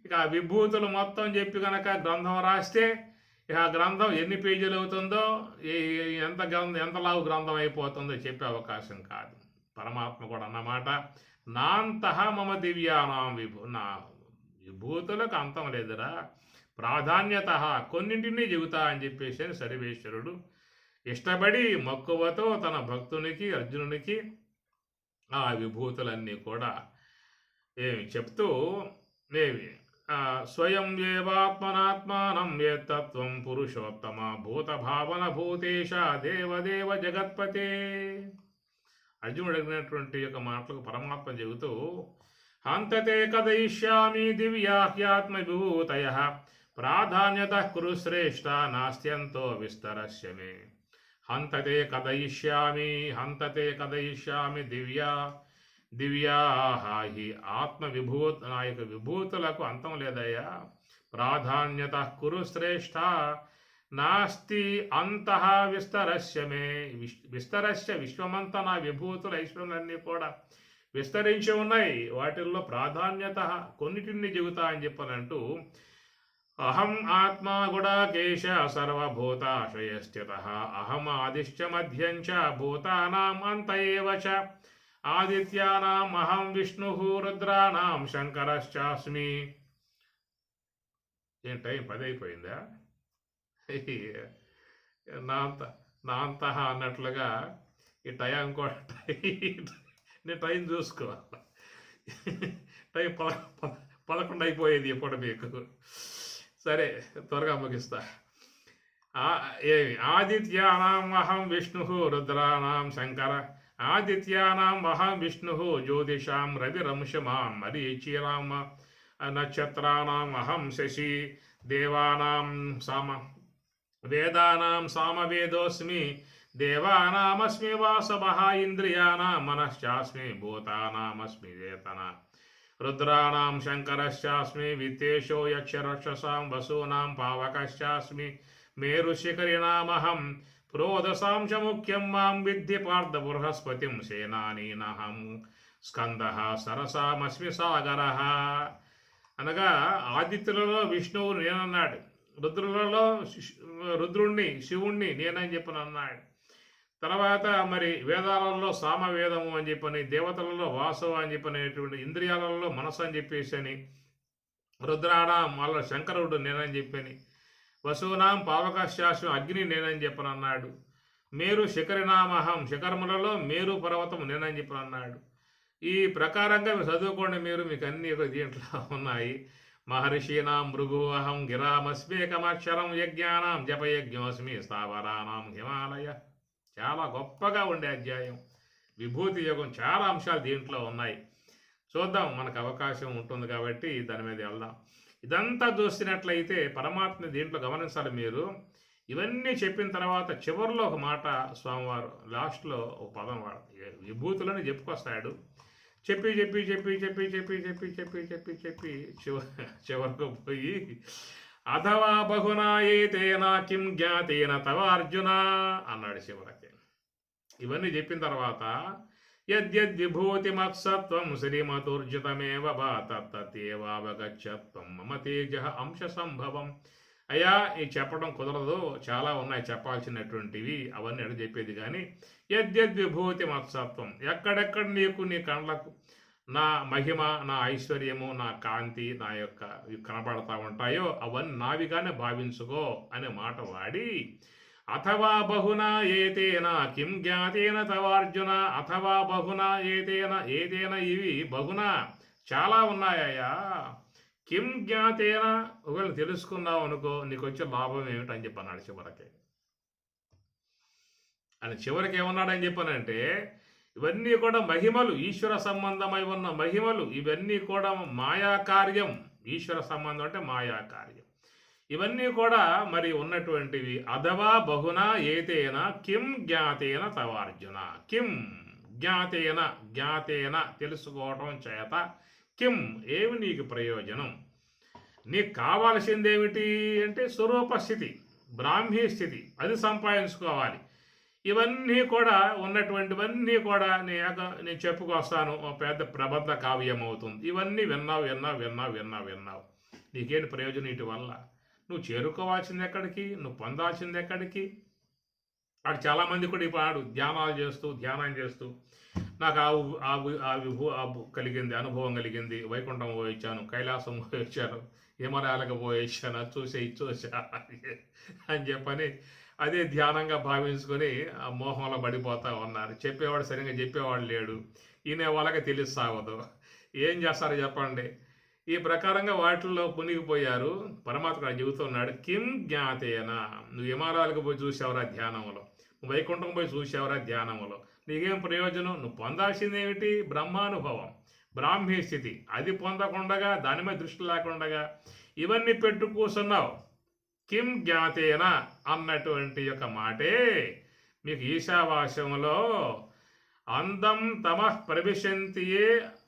ఇక ఆ విభూతులు మొత్తం చెప్పి కనుక గ్రంథం రాస్తే ఇక ఆ గ్రంథం ఎన్ని పేజీలు అవుతుందో, ఎంత లావు గ్రంథం అయిపోతుందో చెప్పే అవకాశం కాదు. పరమాత్మ కూడా అన్నమాట, నాంతః మమ దివ్యానాం నా విభూతులకు అంతం లేదురా, ప్రాధాన్యత కొన్నింటినీ చెబుతా అని చెప్పేసి సర్వేశ్వరుడు ఇష్టపడి మక్కువతో తన భక్తునికి అర్జునునికి ఆ విభూతులన్నీ కూడా ఏమి చెప్తూ ఏమి స్వయం ఏవాత్మనాత్మానం ఏతత్వం పురుషోత్తమ భూతభావన భూతేశ దేవదేవ జగత్పతే. అర్జునుడు అడిగినటువంటి యొక్క మాటలకు పరమాత్మ చెబుతూ, హంతతే కథయిష్యామి దివ్యాహ్యాత్మ విభూతయ ప్రాధాన్యత కురు శ్రేష్ట నాస్త్యంతో విస్తరస్య మే. హంతతే కథయిష్యామి దివ్యాహి ఆత్మవిభూత నా యొక్క విభూతులకు అంతం లేదయ్యా. ప్రాధాన్యత కురు శ్రేష్ట నాస్తి అంతః విస్తరస్య మే. విస్తరస్య విశ్వమంతా నా విభూతుల ఐశ్వర్యాలన్నీ కూడా విస్తరించి ఉన్నాయి, వాటిల్లో ప్రాధాన్యత కొన్నిటిని చెబుతా అని చెప్పనంటూ, అహం ఆత్మా గుడాకేశ సర్వభూతాశ్రయస్థిత అహం ఆదిశ్చ మధ్యంచ భూతానాం అంత ఏవ చ ఆదిత్యానాం అహం విష్ణు రుద్రాణం శంకరశ్చాస్మి. ఏం టైం 10 అయిపోయిందా? నాంతః అన్నట్లుగా ఈ టైం కూడా నేను టైం చూసుకోవాలి. టైం 11 అయిపోయేది ఎప్పుడు మీకు. సరే, త్వరగా ముగిస్తా. ఆదిత్యానాం అహం విష్ణు రుద్రాణం శంకర. ఆదిత్యానాం అహం విష్ణు జ్యోతిషాం రవిరంశమాం మరీచిరాం నక్షత్రాణం అహం శశి. దేవానాం వేదానాం సామవేదోస్మి. దేవానామస్మి వాసవః. ఇంద్రియాణాం మనశ్చాస్మి. భూతానామస్మి చేతన. రుద్రాణాం శంకరశ్చాస్మి. విత్తేషో యక్షరక్షసాం వసూనాం పావకశ్చాస్మి. మేరుశిఖరిణామహం ప్రోదసాం చ ముఖ్యం మాం విద్ధి పార్థ బృహస్పతిం. సేనానీనహం స్కందః సరసామస్మి సాగరః. అనగా ఆదిత్యులలో విష్ణువు నేనన్నాడు, రుద్రుణ్ణి శివుణ్ణి నేనని చెప్పనన్నాడు. తర్వాత మరి వేదాలలో సామవేదము అని చెప్పని, దేవతలలో వాసవ అని చెప్పనేటువంటి, ఇంద్రియాలలో మనసు అని చెప్పేసి అని, రుద్రాణం మళ్ళీ శంకరుడు నేనని చెప్పని, వసూనాం పావకశాశ్వం అగ్ని నేనని చెప్పనన్నాడు. మేరు శిఖరినామహం శిఖరములలో మేరు పర్వతం నేనని చెప్పనన్నాడు. ఈ ప్రకారంగా మీరు చదువుకోండి, మీకు అన్ని దీంట్లో ఉన్నాయి. మహర్షీనాం భృగు అహం గిరామస్మేకమక్షరం యజ్ఞానాం జపయజ్ఞోస్మి స్థావరానాం హిమాలయ. చాలా గొప్పగా ఉండే అధ్యాయం విభూతి యోగం. చాలా అంశాలు దీంట్లో ఉన్నాయి. చూద్దాం, మనకు అవకాశం ఉంటుంది కాబట్టి దాని మీద వెళ్దాం. ఇదంతా చూసినట్లయితే పరమాత్మ దీంట్లో గమనించాలి మీరు. ఇవన్నీ చెప్పిన తర్వాత చివరిలో ఒక మాట స్వామివారు లాస్ట్లో ఒక పదం వాడు విభూతులని చెప్పుకొస్తాడు. చెప్పి చెప్పి చెప్పి చెప్పి చెప్పి చెప్పి చెప్పి చెప్పి చెప్పి చివరకు పోయి అథవా బహునా ఏతేన కిం జ్ఞాతేన తవ అర్జున అన్నాడు చివరికి. ఇవన్నీ చెప్పిన తర్వాత యద్యద్విభూతిమత్సత్వం శ్రీమతుర్జితమేవ వా తత్తేవావగచ్చత్వం మమ తేజ అంశ సంభవం. అయ్యా ఈ చెప్పడం కుదరదు, చాలా ఉన్నాయి చెప్పాల్సినటువంటివి, అవన్నీ అడిగి చెప్పేది. కానీ యద్యద్విభూతిమత్సత్వం, ఎక్కడెక్కడ నీకు నీ కళ్ళకు నా మహిమ, నా ఐశ్వర్యము, నా కాంతి, నా యొక్క కనబడతా ఉంటాయో అవన్నీ నావిగానే భావించుకో అనే మాట వాడి, అథవా బహునా ఏతేన కిం జ్ఞాతేన తవార్జున. అథవా బహునా ఏతేన ఇవి బహునా చాలా ఉన్నాయా. కిం జ్ఞాతేన ఒకవేళ తెలుసుకున్నావు అనుకో నీకు వచ్చే లాభం ఏమిటని చెప్పన్నాడు చివరికి. అని చివరికి ఏమన్నాడని చెప్పానంటే, ఇవన్నీ కూడా మహిమలు, ఈశ్వర సంబంధమై ఉన్న మహిమలు, ఇవన్నీ కూడా మాయాకార్యం. ఈశ్వర సంబంధం అంటే మాయాకార్యం. ఇవన్నీ కూడా మరి ఉన్నటువంటివి. అథవా బహునా ఏతేన కిం జ్ఞాతేన తవార్జున. కిం జ్ఞాతేన తెలుసుకోవటం చేత కిం ఏమి నీకు ప్రయోజనం, నీకు కావాల్సిందేమిటి అంటే స్వరూపస్థితి, బ్రాహ్మీ స్థితి, అది సంపాదించుకోవాలి. ఇవన్నీ కూడా ఉన్నటువంటివన్నీ కూడా నేను చెప్పుకొస్తాను, పెద్ద ప్రబద్ధ కావ్యం అవుతుంది. ఇవన్నీ విన్నావు. నీకేంటి ప్రయోజనం వీటి వల్ల? నువ్వు చేరుకోవాల్సింది ఎక్కడికి, నువ్వు పొందాల్సింది ఎక్కడికి. అటు చాలామంది కూడా ఇప్పుడు ఆడు ధ్యానం చేస్తూ నాకు కలిగింది, అనుభవం కలిగింది, వైకుంఠం పోయించాను, కైలాసం పోయించాను, హిమాలయాలకు పోయించాను, అది చూసే ఇది చూసా అని చెప్పని అదే ధ్యానంగా భావించుకొని ఆ మోహంలో పడిపోతూ ఉన్నారు. చెప్పేవాడు సరిగ్గా చెప్పేవాడు లేడు, ఈయన వాళ్ళకి తెలిసి సాగదు. ఏం చేస్తారు చెప్పండి? ఈ ప్రకారంగా వాటిల్లో మునిగిపోయారు. పరమాత్మ చెబుతున్నాడు, కిం జ్ఞాతేన, నువ్వు హిమాలయాలకు పోయి చూసావురా ధ్యానంలో, వైకుంఠం పోయి చూసావురా ధ్యానంలో, నీకేం ప్రయోజనం? నువ్వు పొందాల్సిందేమిటి? బ్రహ్మానుభవం, బ్రాహ్మీ స్థితి. అది పొందకుండగా, దాని మీద దృష్టి లేకుండగా ఇవన్నీ పెట్టు కూర్చున్నావు. కిం జ్ఞాతేన అన్నటువంటి యొక్క మాటే మీకు ఈశావాస్యంలో అందం తమః ప్రవిశంతియే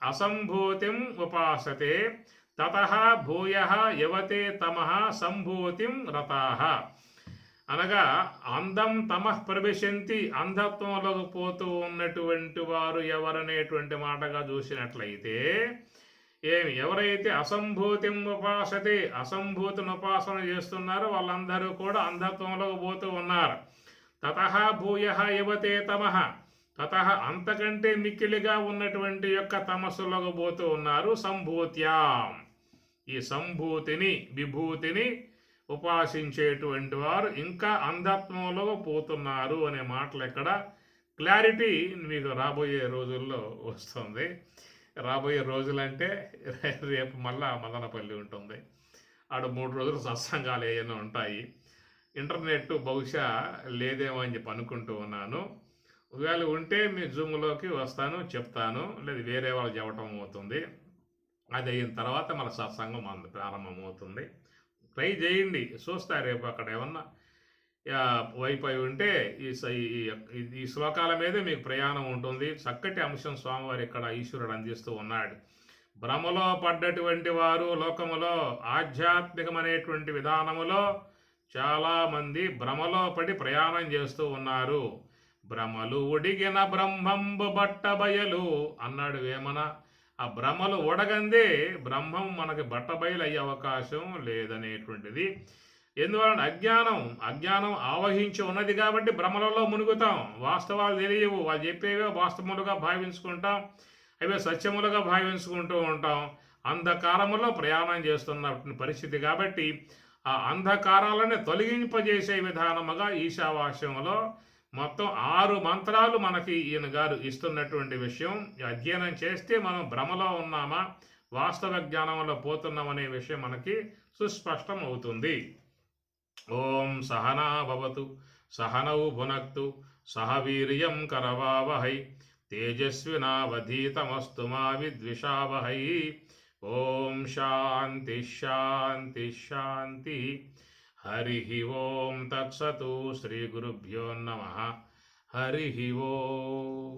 అసంభూతిం ఉపాసతే తతః భూయః యవతే తమః సంభూతిం రతాః. అనగా అందం తమః ప్రవిశంతి, అంధత్వంలోకి పోతూ ఉన్నటువంటి వారు ఎవరనేటువంటి మాటగా చూసినట్లయితే ఎవరైతే అసంభూతిం ఉపాసతే, అసంభూతిని ఉపాసన చేస్తున్నారో వాళ్ళందరూ కూడా అంధత్వంలోకి పోతూ ఉన్నారు. తతః భూయః యవతే తమః, తతః అంతకంటే మిక్కిలిగా ఉన్నటువంటి యొక్క తమస్సులోకి పోతూ ఉన్నారు. సంభూత్యాం, ఈ సంభూతిని విభూతిని ఉపాసించేటువంటి వారు ఇంకా అంధత్వంలో పోతున్నారు అనే మాటలు ఇక్కడ క్లారిటీ మీకు రాబోయే రోజుల్లో వస్తుంది. రాబోయే రోజులంటే రేపు మళ్ళా మదనపల్లి ఉంటుంది, ఆడు 3 రోజులు సత్సంగాలు ఏమైనా ఉంటాయి. ఇంటర్నెట్ బహుశా లేదేమో అని చెప్పి అనుకుంటూ ఉన్నాను. ఒకవేళ ఉంటే మీ జూమ్లోకి వస్తాను, చెప్తాను, లేదు వేరే వాళ్ళు చెప్పటం అవుతుంది. అది అయిన తర్వాత మన సత్సంగం ప్రారంభమవుతుంది. ట్రై చేయండి, చూస్తా. రేపు అక్కడ ఏమన్నా వైఫై ఉంటే ఈ శ్లోకాల మీదే మీకు ప్రయాణం ఉంటుంది. చక్కటి అంశం స్వామివారి ఇక్కడ ఈశ్వరుడు అందిస్తూ ఉన్నాడు. భ్రమలో పడ్డటువంటి వారు లోకములో ఆధ్యాత్మికమనేటువంటి విధానములో చాలామంది భ్రమలో పడి ప్రయాణం చేస్తూ ఉన్నారు. భ్రమలు ఒడిగిన బ్రహ్మంబు బట్టబయలు అన్నాడు వేమన. ఆ భ్రమలు ఒడగందే బ్రహ్మం మనకి బట్టబయలు అయ్యే అవకాశం లేదనేటువంటిది. ఎందువలన అజ్ఞానం ఆవహించి ఉన్నది కాబట్టి భ్రమలలో మునుగుతాం. వాస్తవాలు తెలియవు, వాళ్ళు చెప్పేవే వాస్తవములుగా భావించుకుంటాం, అవే సత్యములుగా భావించుకుంటూ ఉంటాం. అంధకారములో ప్రయాణం చేస్తున్న పరిస్థితి కాబట్టి ఆ అంధకారాలను తొలగింపజేసే విధానముగా ఈశావాస్యంలో మొత్తం 6 మంత్రాలు మనకి ఈయన గారు ఇస్తున్నటువంటి విషయం. అధ్యయనం చేస్తే మనం భ్రమలో ఉన్నామా, వాస్తవ జ్ఞానంలో పోతున్నామనే విషయం మనకి సుస్పష్టం అవుతుంది. ఓం సహనా భవతు సహనౌ భునక్తు సహ వీర్యం కరవావహై తేజస్వినావధీతమస్తు మా విద్విషావహై. ఓం శాంతి శాంతి శాంతి. హరి ఓం తత్సతు. శ్రీ గురుభ్యో నమః. హరి ఓం.